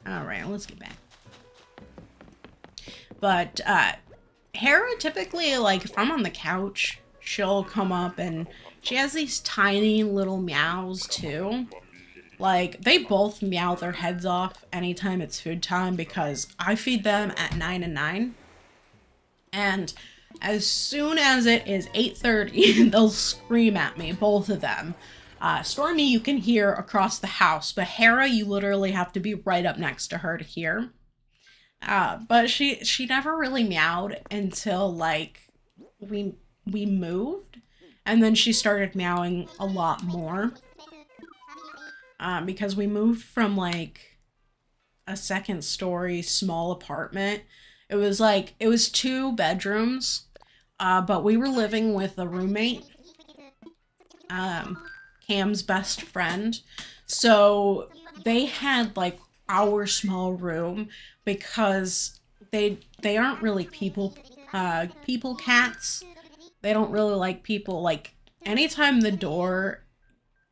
Alright, let's get back. But, Hera typically, like, if I'm on the couch, she'll come up and she has these tiny little meows, too. Like, they both meow their heads off anytime it's food time because I feed them at 9 and 9. And as soon as it is 8:30, they'll scream at me, both of them. Stormy, you can hear across the house, but Hera, you literally have to be right up next to her to hear. But she never really meowed until, like, we moved. And then she started meowing a lot more. Because we moved from, like, a second-story small apartment. It was 2 bedrooms, but we were living with a roommate, Cam's best friend. So they had, like, our small room because they aren't really people cats. They don't really like people. Like, anytime the door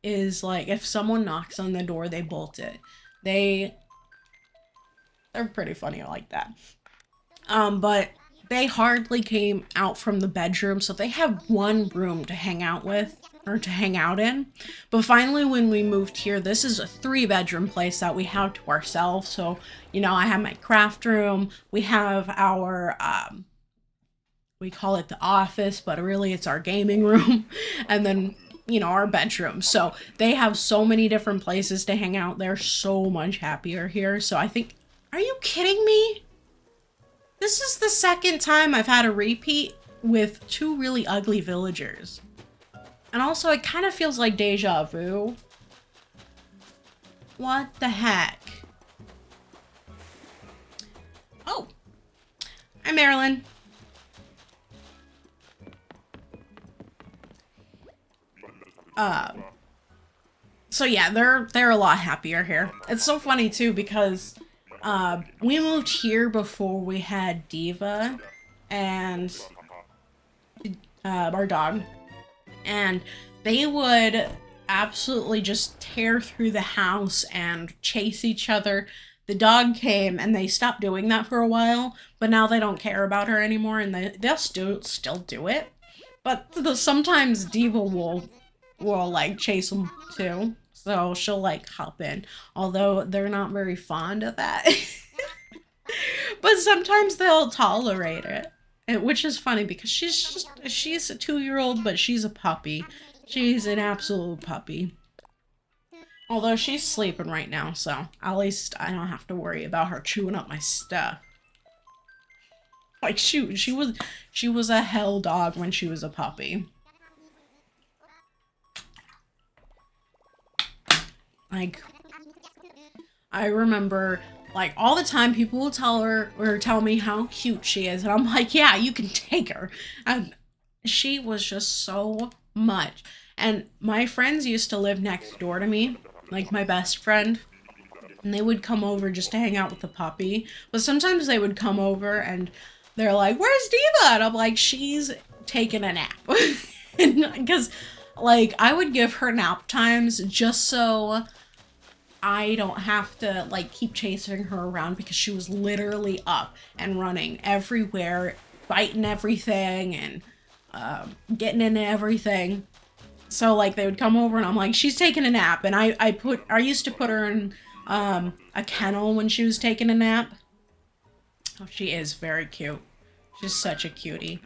is, like, if someone knocks on the door, they bolt it. They're pretty funny like that. But they hardly came out from the bedroom, so they have one room to hang out with, or to hang out in. But finally, when we moved here, this is a 3-bedroom place that we have to ourselves. So, you know, I have my craft room, we have our, we call it the office, but really it's our gaming room, and then, you know, our bedroom. So they have so many different places to hang out. They're so much happier here. So I think, are you kidding me? This is the second time I've had a repeat with 2 really ugly villagers. And also, it kind of feels like deja vu. What the heck? Oh. Hi, Marilyn. So yeah, they're a lot happier here. It's so funny too because we moved here before we had Diva and our dog, and they would absolutely just tear through the house and chase each other. The dog came and they stopped doing that for a while, but now they don't care about her anymore, and they'll still do it. But sometimes Diva will like chase them too. So she'll like hop in, although they're not very fond of that. But sometimes they'll tolerate it, which is funny because she's a 2-year-old, but she's a puppy. She's an absolute puppy. Although she's sleeping right now, so at least I don't have to worry about her chewing up my stuff. Like shoot, she was a hell dog when she was a puppy. Like, I remember, like, all the time people will tell me how cute she is, and I'm like, yeah, you can take her. And she was just so much. And my friends used to live next door to me, like my best friend, and they would come over just to hang out with the puppy. But sometimes they would come over and they're like, where's Diva? And I'm like, she's taking a nap. Because, like, I would give her nap times just so I don't have to, like, keep chasing her around, because she was literally up and running everywhere, biting everything, and getting into everything. So like they would come over and I'm like, she's taking a nap, and I used to put her in a kennel when she was taking a nap. Oh, she is very cute. She's such a cutie.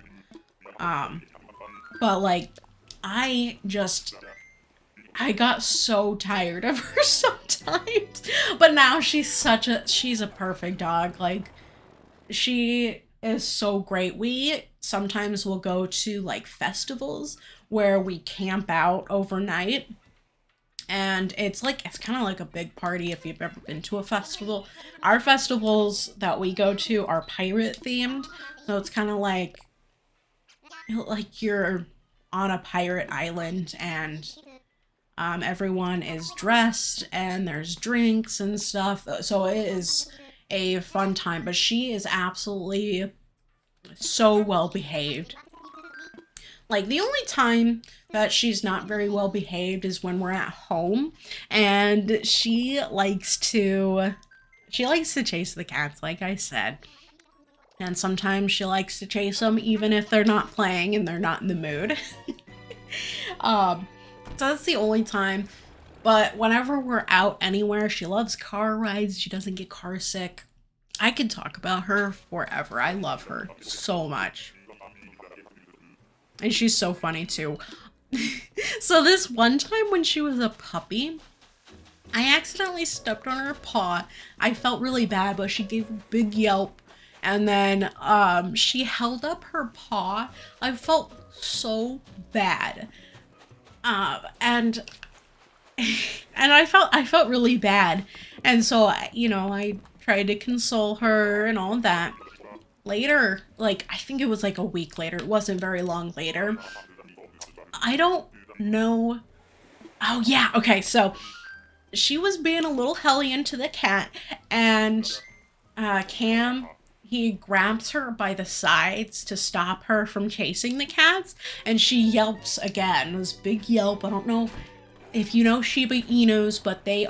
But like I got so tired of her sometimes. But now she's a perfect dog. Like, she is so great. We sometimes will go to like festivals where we camp out overnight. And it's kind of like a big party if you've ever been to a festival. Our festivals that we go to are pirate themed. So it's kind of like you're on a pirate island, and everyone is dressed and there's drinks and stuff. So it is a fun time, but she is absolutely so well behaved. Like, the only time that she's not very well behaved is when we're at home, and she likes to chase the cats, like I said. And sometimes she likes to chase them even if they're not playing and they're not in the mood. So that's the only time. But whenever we're out anywhere, she loves car rides. She doesn't get car sick. I could talk about her forever. I love her so much. And she's so funny too. So this one time when she was a puppy, I accidentally stepped on her paw. I felt really bad, but she gave a big yelp. And then she held up her paw. I felt so bad. And I felt really bad. And so, I tried to console her and all that. Later, like, I think it was like a week later. It wasn't very long later. I don't know. Oh, yeah. Okay, so she was being a little hellion to the cat. And Cam, he grabs her by the sides to stop her from chasing the cats. And she yelps again. This big yelp. I don't know if you know Shiba Inus, but they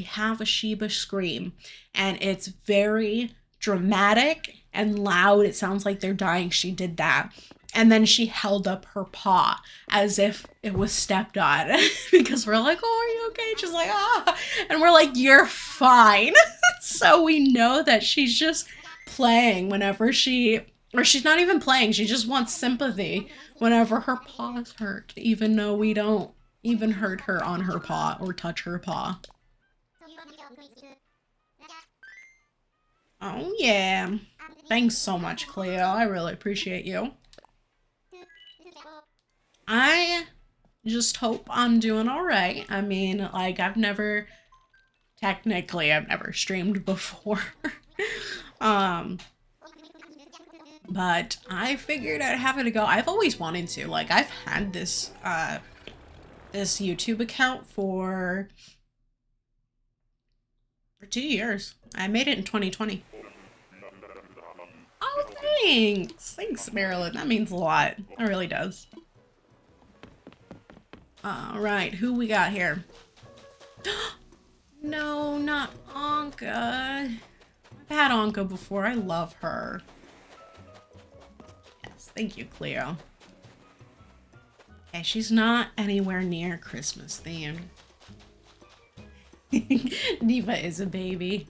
have a Shiba scream. And it's very dramatic and loud. It sounds like they're dying. She did that. And then she held up her paw as if it was stepped on. Because we're like, oh, are you okay? She's like, ah. And we're like, you're fine. So we know that she's just playing whenever she's not even playing. She just wants sympathy whenever her paw's hurt. Even though we don't even hurt her on her paw or touch her paw. Oh, yeah. Thanks so much, Cleo. I really appreciate you. I just hope I'm doing alright. I mean, like, I've never streamed before. But I figured I'd have it a go. I've always wanted to. Like, I've had this YouTube account for 2 years. I made it in 2020. Oh, thanks! Thanks, Marilyn. That means a lot. It really does. Alright, who we got here? No, not Anka. I've had Anka before. I love her. Yes, thank you, Cleo. Okay, she's not anywhere near Christmas themed. Diva is a baby.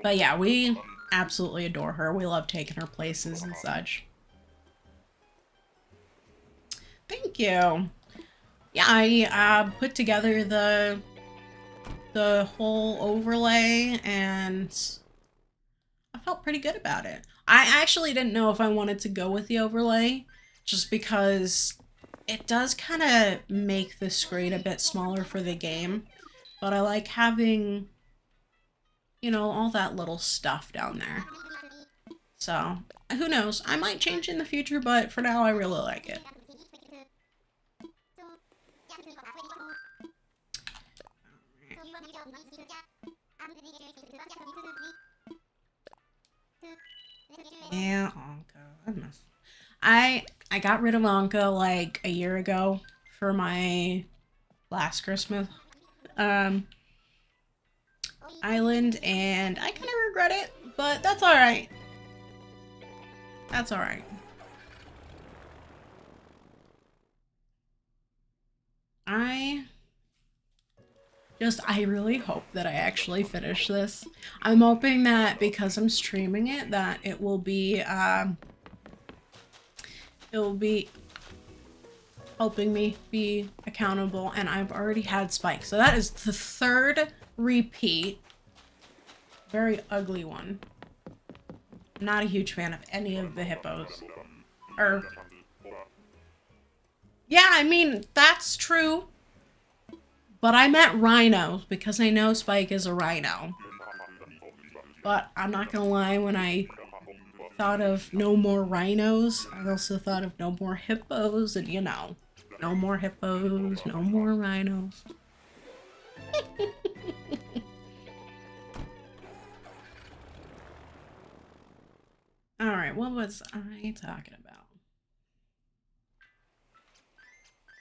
But yeah, we absolutely adore her. We love taking her places and such. Thank you. Yeah, I put together the whole overlay and I felt pretty good about it. I actually didn't know if I wanted to go with the overlay just because it does kind of make the screen a bit smaller for the game, but I like having, all that little stuff down there. So, who knows? I might change in the future, but for now I really like it. Yeah, Anka. I got rid of Anka like a year ago for my last Christmas island, and I kind of regret it But that's alright. That's alright. I really hope that I actually finish this. I'm hoping that because I'm streaming it, that it will be helping me be accountable, and I've already had Spike. So that is the third repeat. Very ugly one. Not a huge fan of any of the hippos. Yeah, I mean, that's true. But I meant rhinos, because I know Spike is a rhino. But I'm not gonna lie, when I thought of no more rhinos, I also thought of no more hippos, and you know, no more hippos, no more rhinos. Alright, what was I talking about?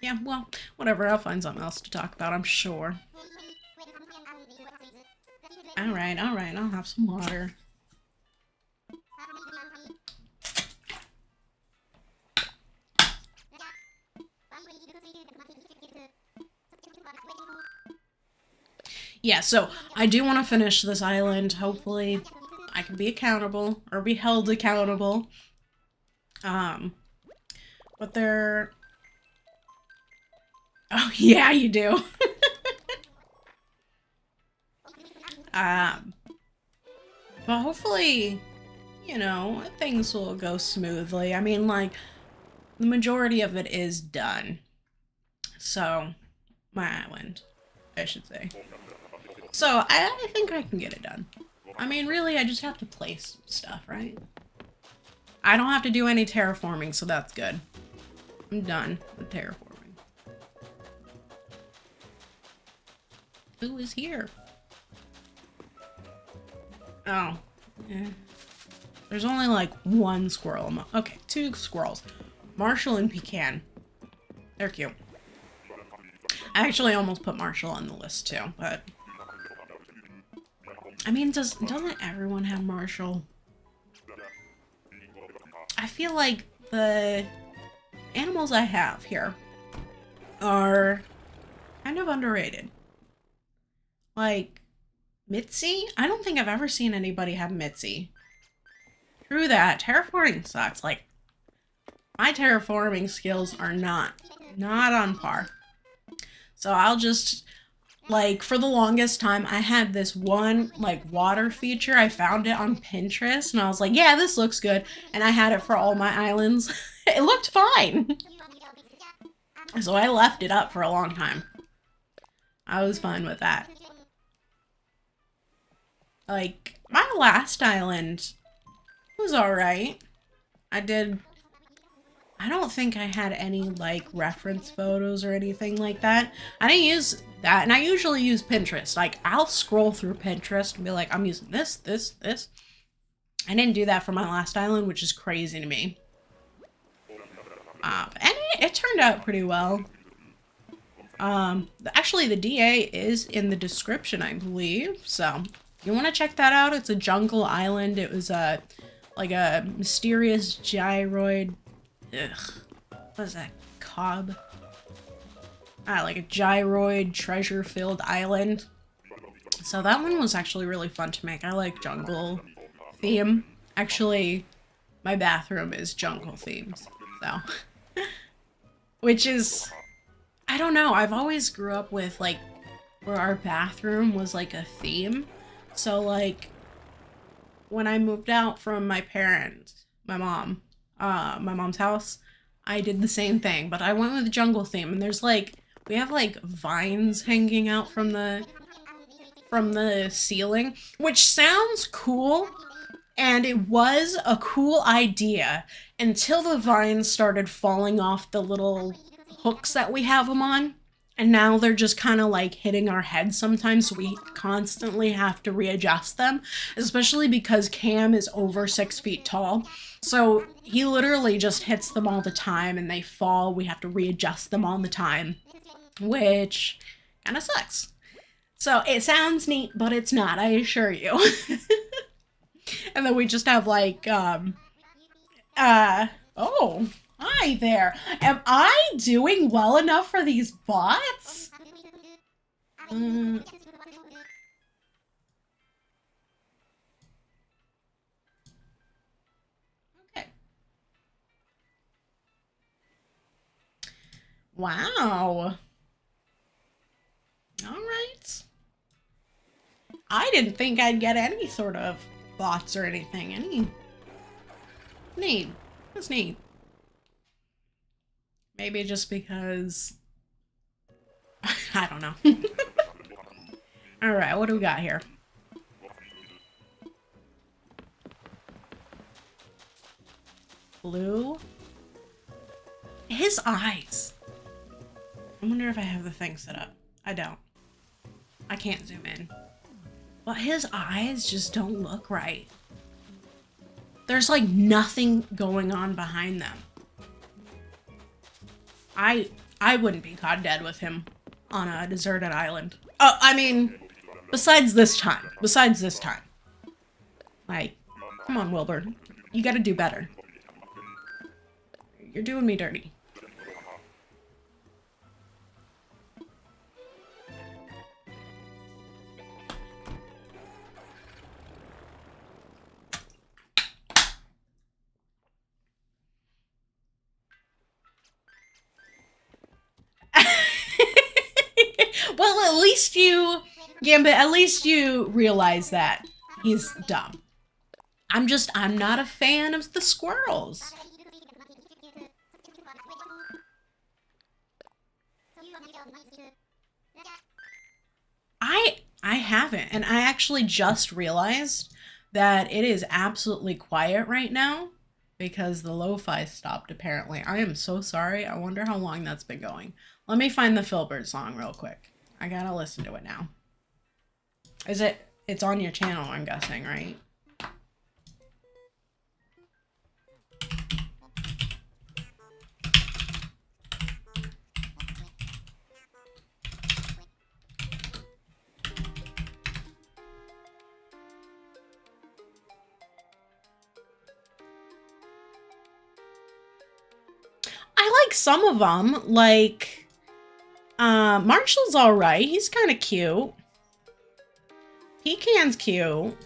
Yeah, well, whatever, I'll find something else to talk about, I'm sure. Alright, I'll have some water. Yeah, so I do want to finish this island. Hopefully I can be accountable, or be held accountable. But they're... Oh, yeah, you do. But hopefully, you know, things will go smoothly. I mean, like, the majority of it is done. So, my island, I should say. So, I think I can get it done. I mean, really, I just have to place stuff, right? I don't have to do any terraforming, so that's good. I'm done with terraforming. Who is here? Oh, yeah. There's only like one squirrel. Okay, two squirrels. Marshall and Pecan. They're cute. I actually almost put Marshall on the list too, but... I mean, doesn't everyone have Marshall? I feel like the animals I have here are kind of underrated. Like, Mitzi? I don't think I've ever seen anybody have Mitzi. True that. Terraforming sucks. Like, my terraforming skills are not on par. So I'll just, like, for the longest time, I had this one, like, water feature. I found it on Pinterest, and I was like, yeah, this looks good. And I had it for all my islands. It looked fine. So I left it up for a long time. I was fine with that. Like, my last island was alright. I don't think I had any, like, reference photos or anything like that. I didn't use that, and I usually use Pinterest. Like, I'll scroll through Pinterest and be like, I'm using this, this, this. I didn't do that for my last island, which is crazy to me. And it turned out pretty well. Actually, the DA is in the description, I believe, so... You want to check that out? It's a jungle island. It was like a mysterious gyroid. Ugh. What is that? Cob? Like a gyroid treasure-filled island. So that one was actually really fun to make. I like jungle theme. Actually, my bathroom is jungle themed. So. Which is... I don't know. I've always grew up with, like, where our bathroom was like a theme. So, like, when I moved out from my parents, my mom's house, I did the same thing, but I went with the jungle theme, and there's, like, we have, like, vines hanging out from the ceiling, which sounds cool, and it was a cool idea until the vines started falling off the little hooks that we have them on. And now they're just kind of like hitting our heads sometimes, so we constantly have to readjust them, especially because Cam is over 6 feet tall. So he literally just hits them all the time and they fall. We have to readjust them all the time, which kind of sucks. So it sounds neat, but it's not, I assure you. And then we just have like, oh, hi there. Am I doing well enough for these bots? Okay. Wow. All right. I didn't think I'd get any sort of bots or anything. Neat. That's neat. Maybe just because... I don't know. Alright, what do we got here? Blue. His eyes. I wonder if I have the thing set up. I don't. I can't zoom in. But his eyes just don't look right. There's like nothing going on behind them. I wouldn't be caught dead with him on a deserted island. Oh, I mean, besides this time. Like, come on, Wilbur. You gotta do better. You're doing me dirty. Well, at least you, Gambit, at least you realize that he's dumb. I'm not a fan of the squirrels. I haven't, and I actually just realized that it is absolutely quiet right now because the lo-fi stopped, apparently. I am so sorry. I wonder how long that's been going. Let me find the Filbert song real quick. I gotta listen to it now. It's on your channel, I'm guessing, right? I like some of them, like, Marshall's alright, he's kind of cute. Pecan's cute.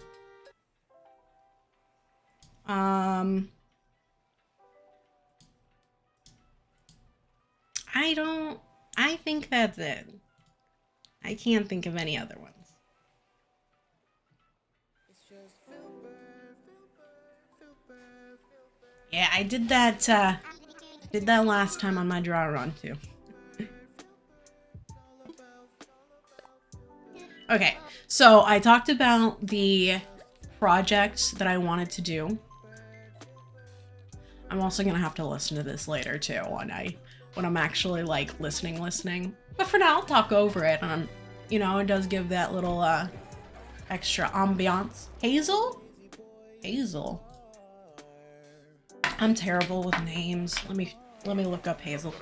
I think that's it. I can't think of any other ones. Yeah, I did that last time on my draw run too. Okay, so I talked about the projects that I wanted to do. I'm also gonna have to listen to this later too when I'm actually like listening. But for now, I'll talk over it, and you know, it does give that little extra ambiance. Hazel. I'm terrible with names. Let me look up Hazel.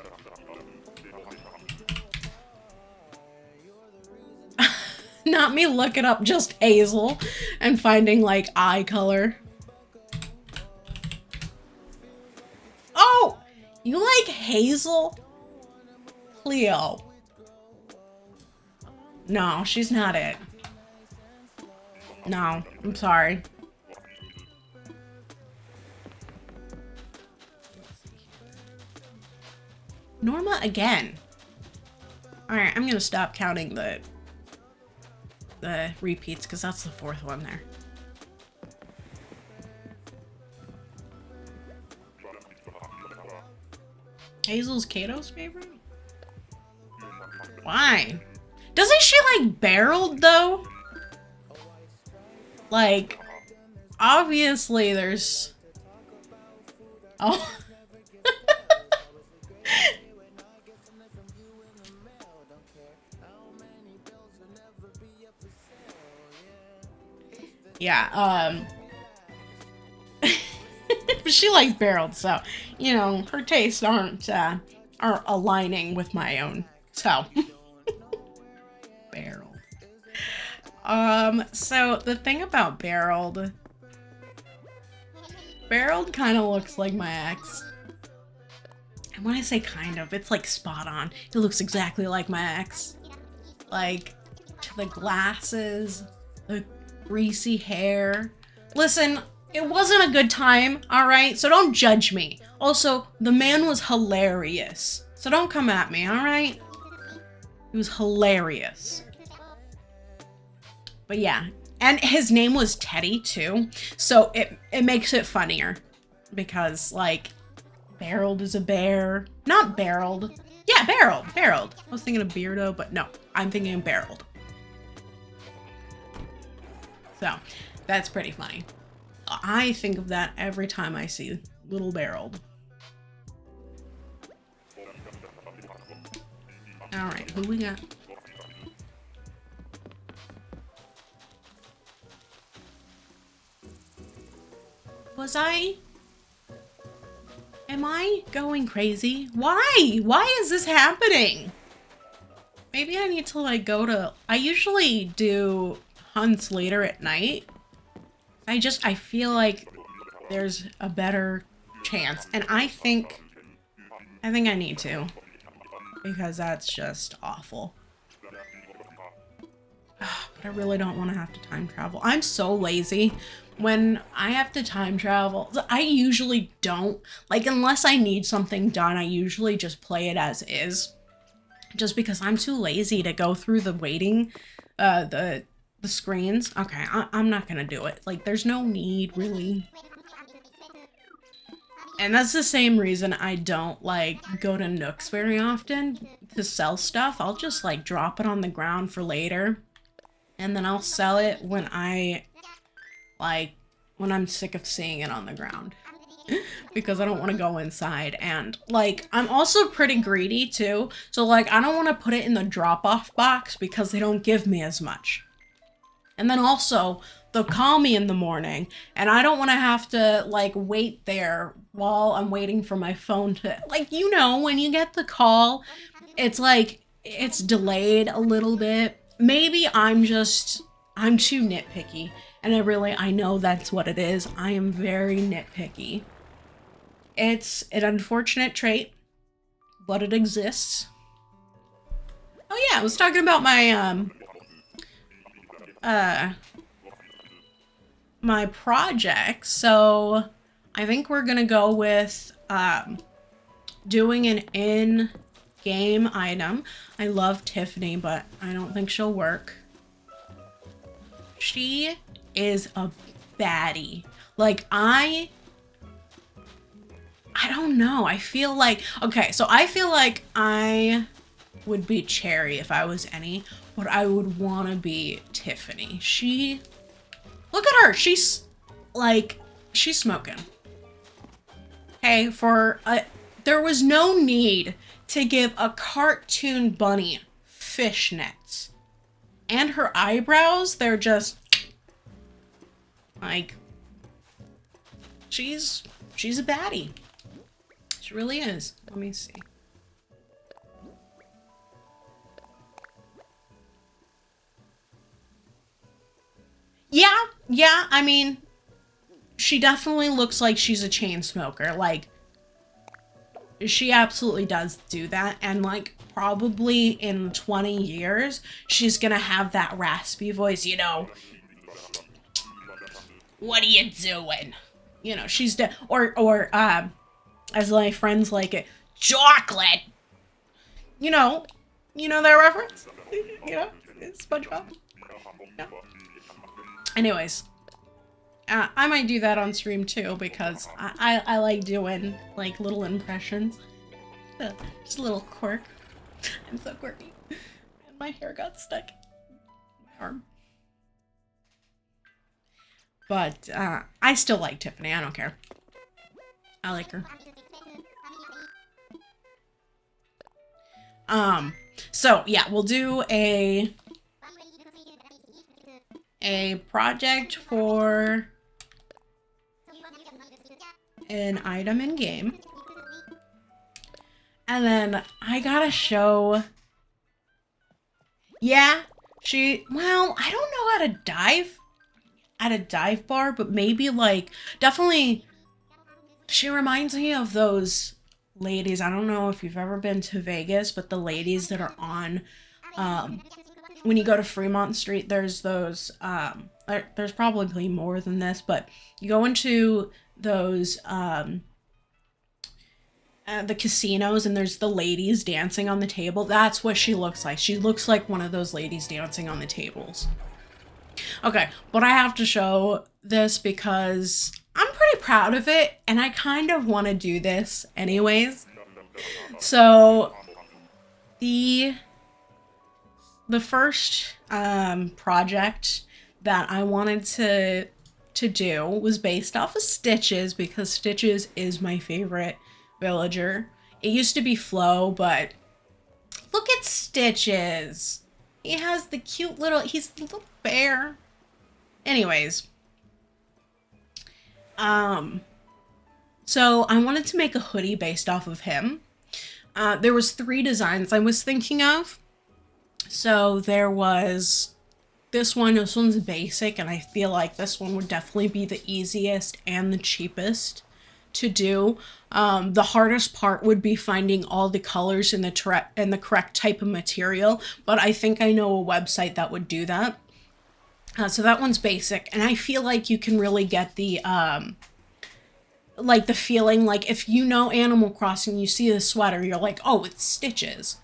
Not me looking up just Hazel and finding like eye color. Oh, you like Hazel? Cleo. No, she's not it. No, I'm sorry. Norma again. Alright, I'm gonna stop counting the repeats because that's the fourth one there. Hazel's Kato's favorite? Why? Doesn't she like barreled though? Like, obviously there's... Oh. Yeah, she likes barreled, so, you know, her tastes aren't aligning with my own, so. Barreled. So the thing about barreled Beryl kind of looks like my ex. And when I say kind of, it's like spot on. It looks exactly like my ex. Like, the glasses, the greasy hair. Listen, it wasn't a good time, alright? So don't judge me. Also, the man was hilarious. So don't come at me, alright? He was hilarious. But yeah. And his name was Teddy, too. So it makes it funnier. Because, like, Barreled is a bear. Not barreled. Yeah, barreled. I was thinking of Beardo, but no. I'm thinking of barreled. So, that's pretty funny. I think of that every time I see little Barreled. Alright, who we got? Am I going crazy? Why? Why is this happening? Maybe I need to like I usually do hunts later at night. I feel like there's a better chance. And I think I need to. Because that's just awful. But I really don't want to have to time travel. I'm so lazy. When I have to time travel, I usually don't. Like, unless I need something done, I usually just play it as is. Just because I'm too lazy to go through the waiting, the screens. Okay, I'm not gonna do it. Like, there's no need, really. And that's the same reason I don't, like, go to Nooks very often to sell stuff. I'll just, like, drop it on the ground for later. And then I'll sell it when when I'm sick of seeing it on the ground. Because I don't want to go inside. And, like, I'm also pretty greedy, too. So, like, I don't want to put it in the drop-off box because they don't give me as much. And then also, they'll call me in the morning. And I don't want to have to, like, wait there while I'm waiting for my phone to... Like, you know, when you get the call, it's like, it's delayed a little bit. Maybe I'm too nitpicky. And I know that's what it is. I am very nitpicky. It's an unfortunate trait, but it exists. Oh yeah, I was talking about my, my project. So I think we're gonna go with, doing an in-game item. I love Tiffany, but I don't think she'll work. She is a baddie. Like, I don't know. I feel like, okay, so I feel like I would be Cherry if I was any, but I would want to be Tiffany. Look at her. She's smoking. Okay, there was no need to give a cartoon bunny fishnets. And her eyebrows, they're just like, she's a baddie. She really is. Let me see. Yeah, I mean, she definitely looks like she's a chain smoker. Like, she absolutely does do that. And, like, probably in 20 years, she's gonna have that raspy voice, you know. What are you doing? You know, she's or as my friends like it, chocolate. You know that reference? You know, SpongeBob. Yeah. Anyways, I might do that on stream too because I like doing like little impressions. Just a little quirk. I'm so quirky. And my hair got stuck in my arm. But I still like Tiffany. I don't care. I like her. So yeah, we'll do a project for an item in game. And then I gotta show, yeah, well, I don't know how to dive at a dive bar, but maybe like, definitely She reminds me of those ladies. I don't know if you've ever been to Vegas, but the ladies that are on, when you go to Fremont Street, there's those, there's probably more than this, but you go into those, the casinos, and there's the ladies dancing on the table. That's what she looks like. She looks like one of those ladies dancing on the tables. Okay, but I have to show this because I'm pretty proud of it, and I kind of want to do this anyways. So, the first project that I wanted to do was based off of Stitches, because Stitches is my favorite villager. It used to be Flo, but look at Stitches. He has the cute little, he's the little bear. Anyways. So I wanted to make a hoodie based off of him. There was 3 designs I was thinking of. So there was this one's basic, and I feel like this one would definitely be the easiest and the cheapest to do. The hardest part would be finding all the colors and the correct type of material, but I think I know a website that would do that. So that one's basic, and I feel like you can really get the like the feeling, like if you know Animal Crossing, you see the sweater, you're like, oh, it's Stitches.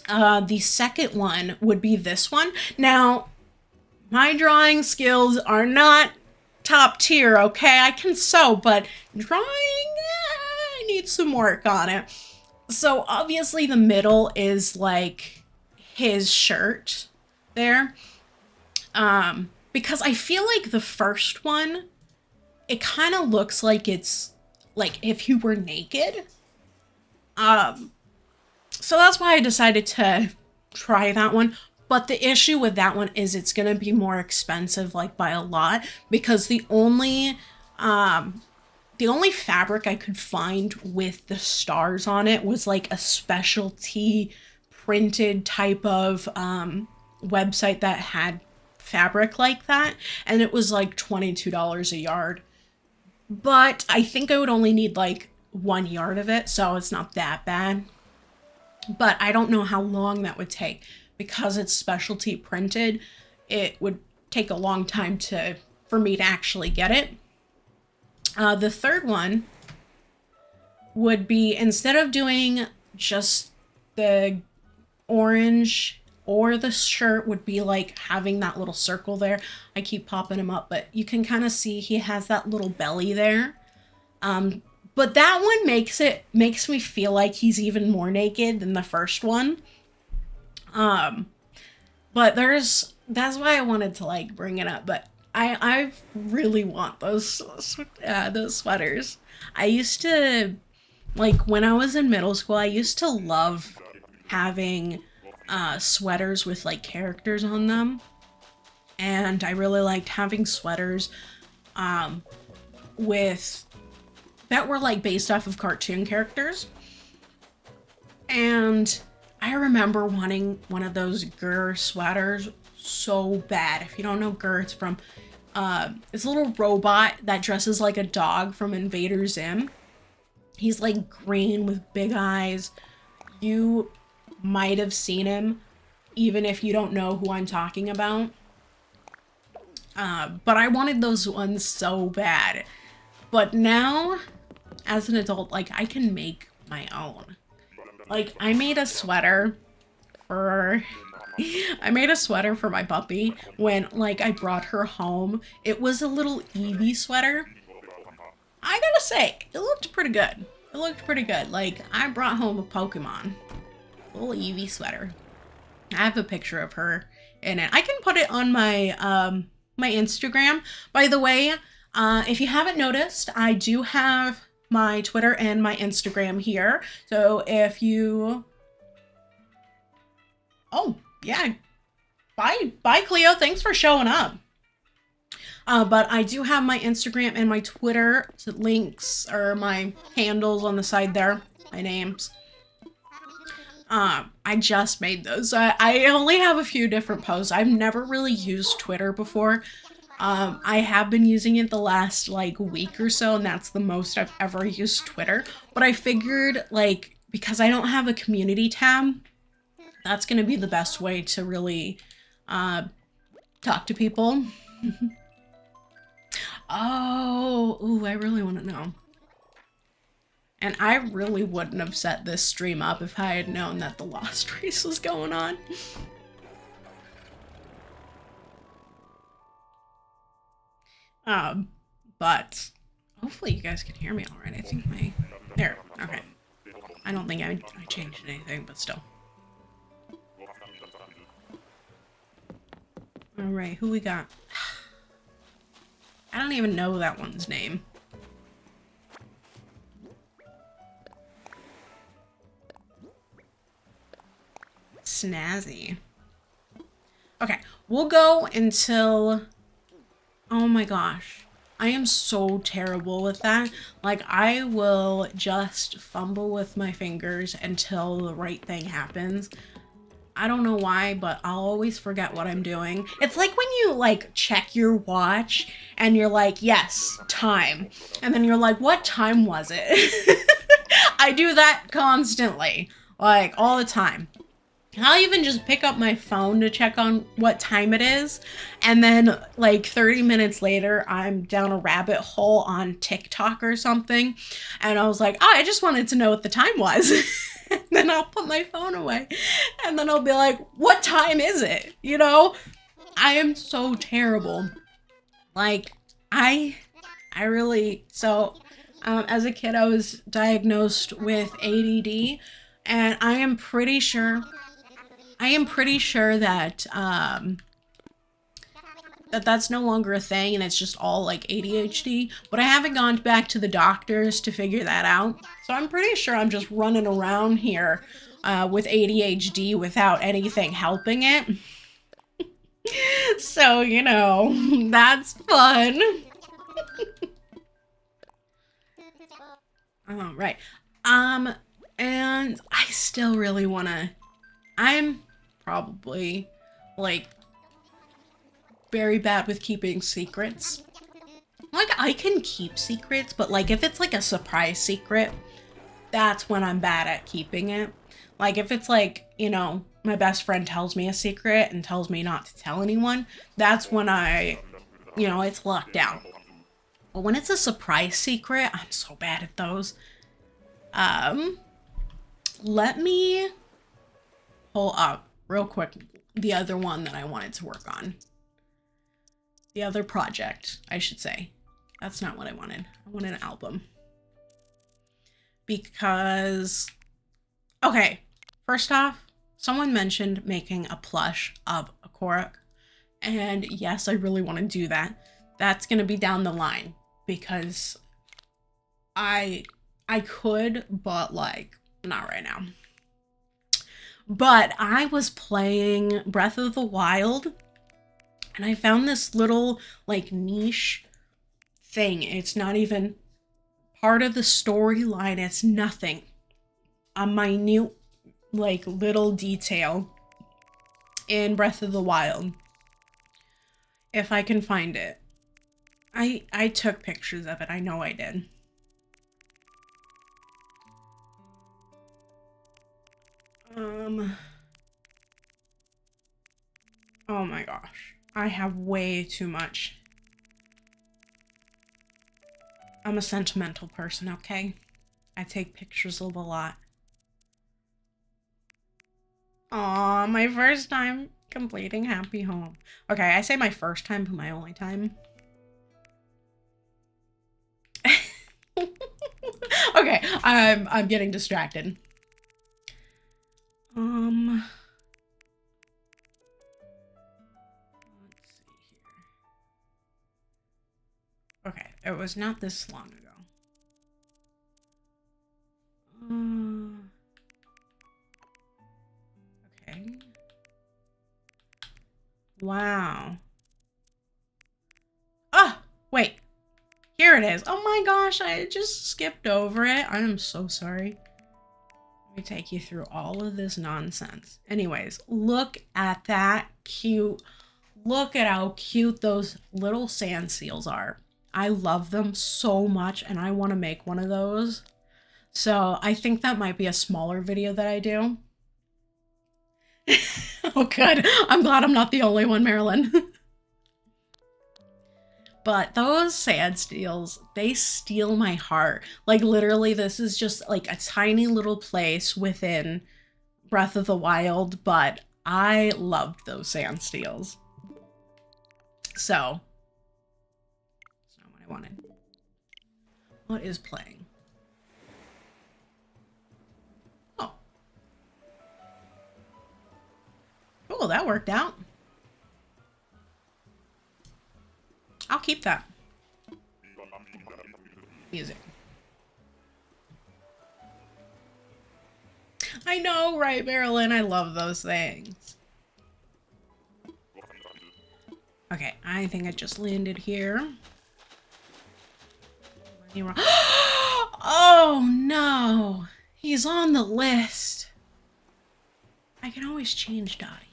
The second one would be this one. Now, my drawing skills are not top tier, okay? I can sew, but drawing, I need some work on it. So obviously the middle is like his shirt there. Because I feel like the first one, it kind of looks like it's like if he were naked. So that's why I decided to try that one. But the issue with that one is it's going to be more expensive, like by a lot, because the only fabric I could find with the stars on it was like a specialty printed type of website that had fabric like that, and it was like $22 a yard. But I think I would only need like 1 yard of it, so it's not that bad. But I don't know how long that would take. Because it's specialty printed, it would take a long time for me to actually get it. The third one would be, instead of doing just the orange or the shirt, would be like having that little circle there. I keep popping him up, but you can kind of see he has that little belly there. But that one makes me feel like he's even more naked than the first one. But that's why I wanted to like bring it up, but I really want those sweaters. I used to, like when I was in middle school, I used to love having sweaters with like characters on them. And I really liked having sweaters that were like based off of cartoon characters. And I remember wanting one of those Grr sweaters so bad. If you don't know Grr, it's from it's a little robot that dresses like a dog from Invader Zim. He's like green with big eyes. You might have seen him, even if you don't know who I'm talking about. But I wanted those ones so bad. But now, as an adult, like I can make my own. Like, I made a sweater for my puppy when, like, I brought her home. It was a little Eevee sweater. I gotta say, it looked pretty good. It looked pretty good. Like, I brought home a Pokemon. Little Eevee sweater. I have a picture of her in it. I can put it on my, my Instagram. By the way, if you haven't noticed, I do have my Twitter and my Instagram here. So if you... Oh, yeah. Bye, Cleo. Thanks for showing up. But I do have my Instagram and my Twitter links, or my handles on the side there. My names. I just made those. I only have a few different posts. I've never really used Twitter before. I have been using it the last like week or so, and that's the most I've ever used Twitter. But I figured, like, because I don't have a community tab, that's gonna be the best way to really talk to people. Oh, ooh, I really want to know. And I really wouldn't have set this stream up if I had known that the Lost Race was going on. But hopefully you guys can hear me all right. I think there, okay. I don't think I changed anything, but still. All right, who we got? I don't even know that one's name. Snazzy. Okay, we'll go until... Oh my gosh. I am so terrible with that. Like, I will just fumble with my fingers until the right thing happens. I don't know why, but I'll always forget what I'm doing. It's like when you, like, check your watch and you're like, yes, time. And then you're like, what time was it? I do that constantly. Like, all the time. I'll even just pick up my phone to check on what time it is. And then like 30 minutes later, I'm down a rabbit hole on TikTok or something. And I was like, oh, I just wanted to know what the time was. And then I'll put my phone away. And then I'll be like, what time is it? You know, I am so terrible. Like, I really, so as a kid, I was diagnosed with ADD. And I am pretty sure that that's no longer a thing and it's just all like ADHD, but I haven't gone back to the doctors to figure that out. So I'm pretty sure I'm just running around here with ADHD without anything helping it. So, you know, that's fun. All right. And I still really wanna, I'm probably like very bad with keeping secrets. Like, I can keep secrets, but like if it's like a surprise secret, that's when I'm bad at keeping it. Like if it's like, you know, my best friend tells me a secret and tells me not to tell anyone, that's when I, you know, it's locked down. But when it's a surprise secret, I'm so bad at those. Let me pull up real quick the other one that I wanted to work on. The other project, I should say. That's not what I wanted. I wanted an album. Because, okay, first off, someone mentioned making a plush of a Korok. And yes, I really want to do that. That's going to be down the line because I could, but like, not right now. But I was playing Breath of the Wild and I found this little like niche thing. It's not even part of the storyline. It's nothing. A minute like little detail in Breath of the Wild. If I can find it. I took pictures of it. I know I did. Oh my gosh. I have way too much. I'm a sentimental person, okay? I take pictures of a lot. Aw, my first time completing Happy Home. Okay, I say my first time, but my only time. Okay, I'm getting distracted. Let's see here. Okay, it was not this long ago. Okay. Wow. Oh, wait. Here it is. Oh my gosh, I just skipped over it. I am so sorry. Let me take you through all of this nonsense. Anyways, look at that cute Look at how cute those little sand seals are. I love them so much and I want to make one of those. So I think that might be a smaller video that I do. Oh, good. I'm glad I'm not the only one, Marilyn. But those sand seals, they steal my heart. Like, literally, this is just like a tiny little place within Breath of the Wild, but I loved those sand seals. So, that's not what I wanted. What is playing? Oh. Oh, that worked out. I'll keep that. Music. I know, right, Marilyn? I love those things. Okay, I think I just landed here. Oh, no. He's on the list. I can always change Dottie.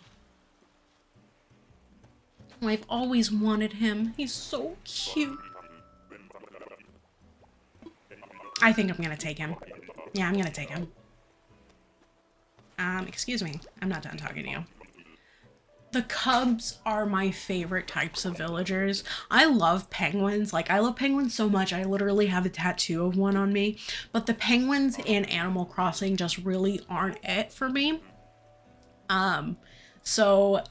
I've always wanted him. He's so cute. I think I'm gonna take him. Yeah, I'm gonna take him. Excuse me. I'm not done talking to you. The cubs are my favorite types of villagers. I love penguins. Like, I love penguins so much. I literally have a tattoo of one on me. But the penguins in Animal Crossing just really aren't it for me. So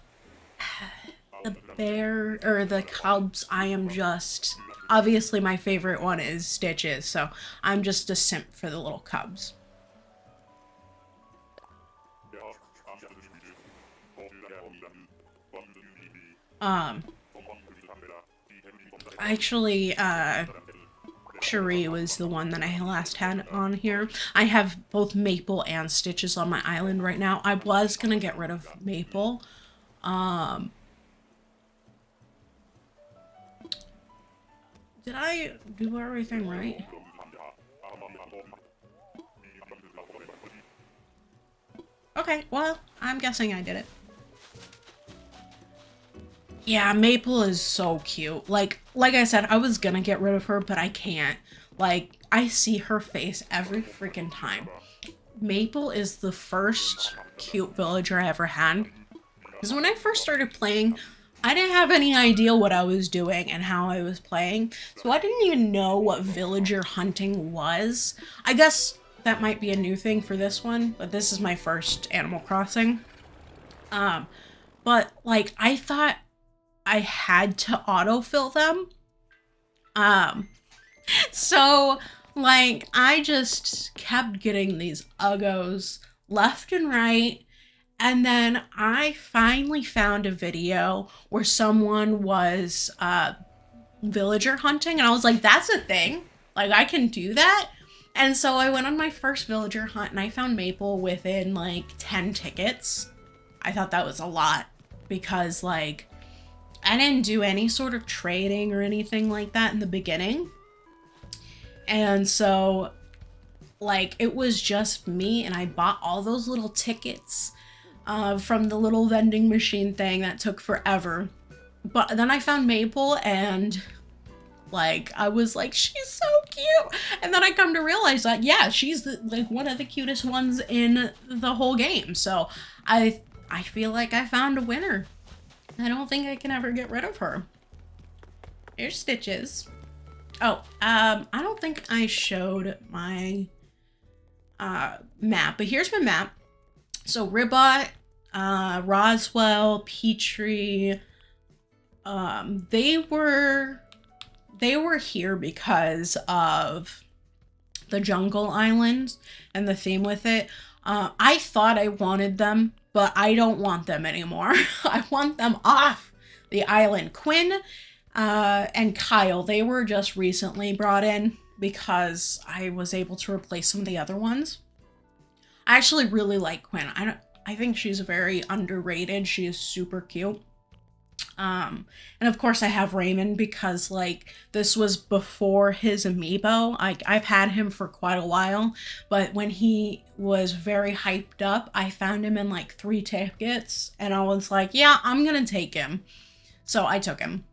the bear or the cubs, I am just, obviously my favorite one is Stitches, so I'm just a simp for the little cubs. Actually, Cherie was the one that I last had on here. I have both Maple and Stitches on my island right now. I was gonna get rid of Maple. Did I do everything right? Okay, well, I'm guessing I did it. Yeah, Maple is so cute. Like I said, I was gonna get rid of her, but I can't. Like, I see her face every freaking time. Maple is the first cute villager I ever had. Because when I first started playing, I didn't have any idea what I was doing and how I was playing. So I didn't even know what villager hunting was. I guess that might be a new thing for this one, but this is my first Animal Crossing. But like, I thought I had to autofill them. So like, I just kept getting these uggos left and right. And then I finally found a video where someone was villager hunting, and I was like, that's a thing. Like, I can do that. And so I went on my first villager hunt and I found Maple within like 10 tickets. I thought that was a lot because like, I didn't do any sort of trading or anything like that in the beginning. And so like, it was just me, and I bought all those little tickets from the little vending machine thing that took forever. But then I found Maple, and like, I was like, she's so cute. And then I come to realize that, yeah, she's like one of the cutest ones in the whole game. So I feel like I found a winner. I don't think I can ever get rid of her. Here's Stitches. Oh, I don't think I showed my map, but here's my map. So Ribbot, Roswell, Petrie, they were here because of the jungle islands and the theme with it. I thought I wanted them, but I don't want them anymore. I want them off the island. Quinn and Kyle, they were just recently brought in because I was able to replace some of the other ones. I actually really like Quinn. I think she's very underrated. She is super cute. And of course I have Raymond because like this was before his amiibo. I've had him for quite a while, but when he was very hyped up, I found him in like 3 tickets and I was like, yeah, I'm gonna take him. So I took him.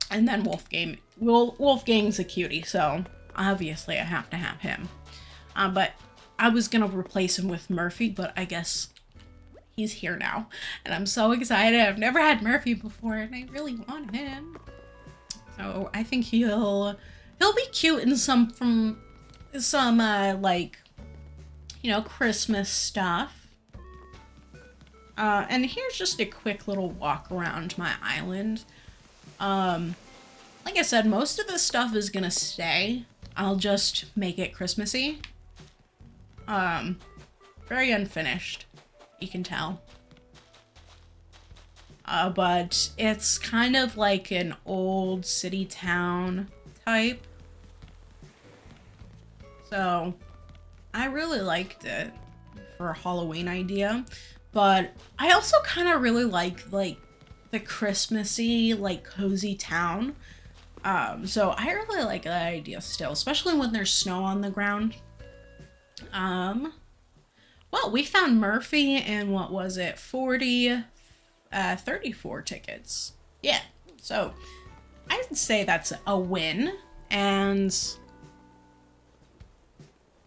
And then Wolfgang's a cutie, so obviously I have to have him. But I was gonna replace him with Murphy, but I guess he's here now. And I'm so excited. I've never had Murphy before, and I really want him. So I think he'll be cute in some like, you know, Christmas stuff. And here's just a quick little walk around my island. Like I said, most of this stuff is gonna stay. I'll just make it Christmassy. Very unfinished, you can tell. But it's kind of like an old city town type. So I really liked it for a Halloween idea. But I also kind of really like the Christmassy, like cozy town. So I really like that idea still, especially when there's snow on the ground. Well, we found Murphy and what was it? 34 tickets. Yeah. So I'd say that's a win, and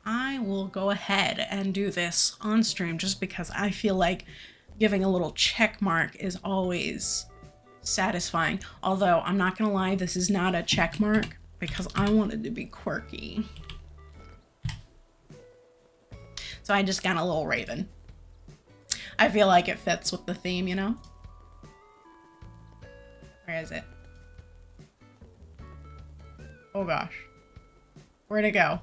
I will go ahead and do this on stream just because I feel like giving a little check mark is always satisfying. Although I'm not gonna lie, this is not a check mark because I wanted to be quirky. So I just got a little raven. I feel like it fits with the theme, you know? Where is it? Oh gosh. Where'd it go?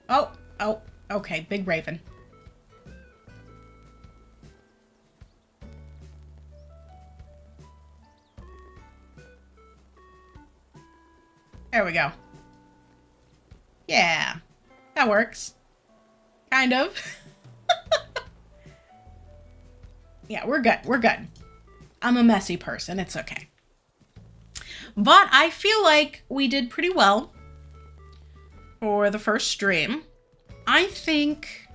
Oh, okay, big raven. There we go. Yeah, that works. Kind of. Yeah, we're good. We're good. I'm a messy person. It's okay. But I feel like we did pretty well for the first stream. I think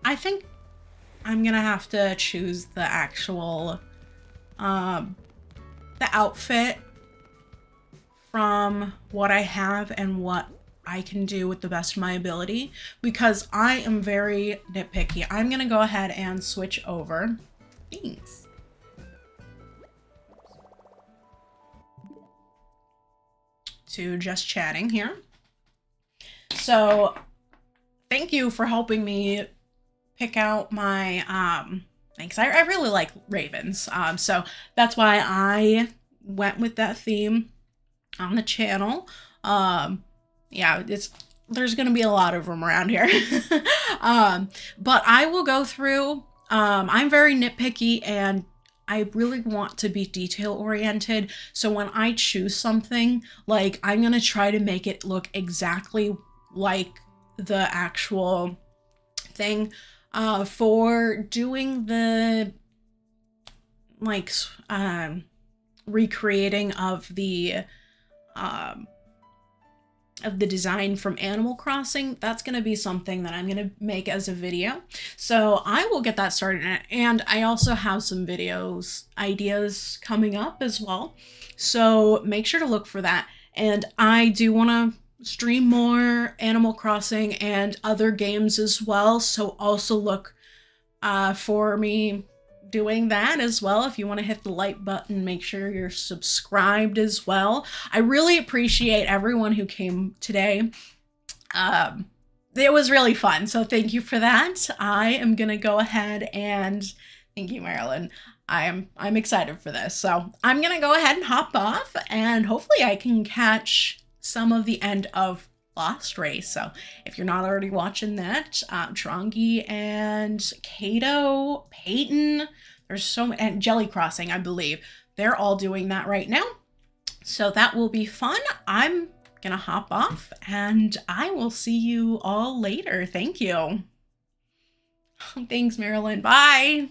I'm gonna have to choose the actual the outfit from what I have and what I can do with the best of my ability, because I am very nitpicky. I'm gonna go ahead and switch over. Thanks. To just chatting here. So thank you for helping me pick out my things. I really like ravens. So that's why I went with that theme on the channel. Yeah, there's gonna be a lot of them around here. But I will go through. I'm very nitpicky and I really want to be detail oriented. So when I choose something, like I'm gonna try to make it look exactly like the actual thing. For doing the like recreating of the design from Animal Crossing, that's going to be something that I'm going to make as a video. So I will get that started. And I also have some ideas coming up as well. So make sure to look for that. And I do want to stream more Animal Crossing and other games as well. So also look for me doing that as well. If you want to hit the like button, make sure you're subscribed as well. I really appreciate everyone who came today. It was really fun, so thank you for that. I am gonna go ahead and thank you, Marilyn. I'm excited for this, so I'm gonna go ahead and hop off, and hopefully I can catch some of the end of Lost Race. So if you're not already watching that, Trongi and Kato, Peyton, there's so many, and Jelly Crossing, I believe, they're all doing that right now. So that will be fun. I'm gonna hop off and I will see you all later. Thank you. Thanks, Marilyn. Bye.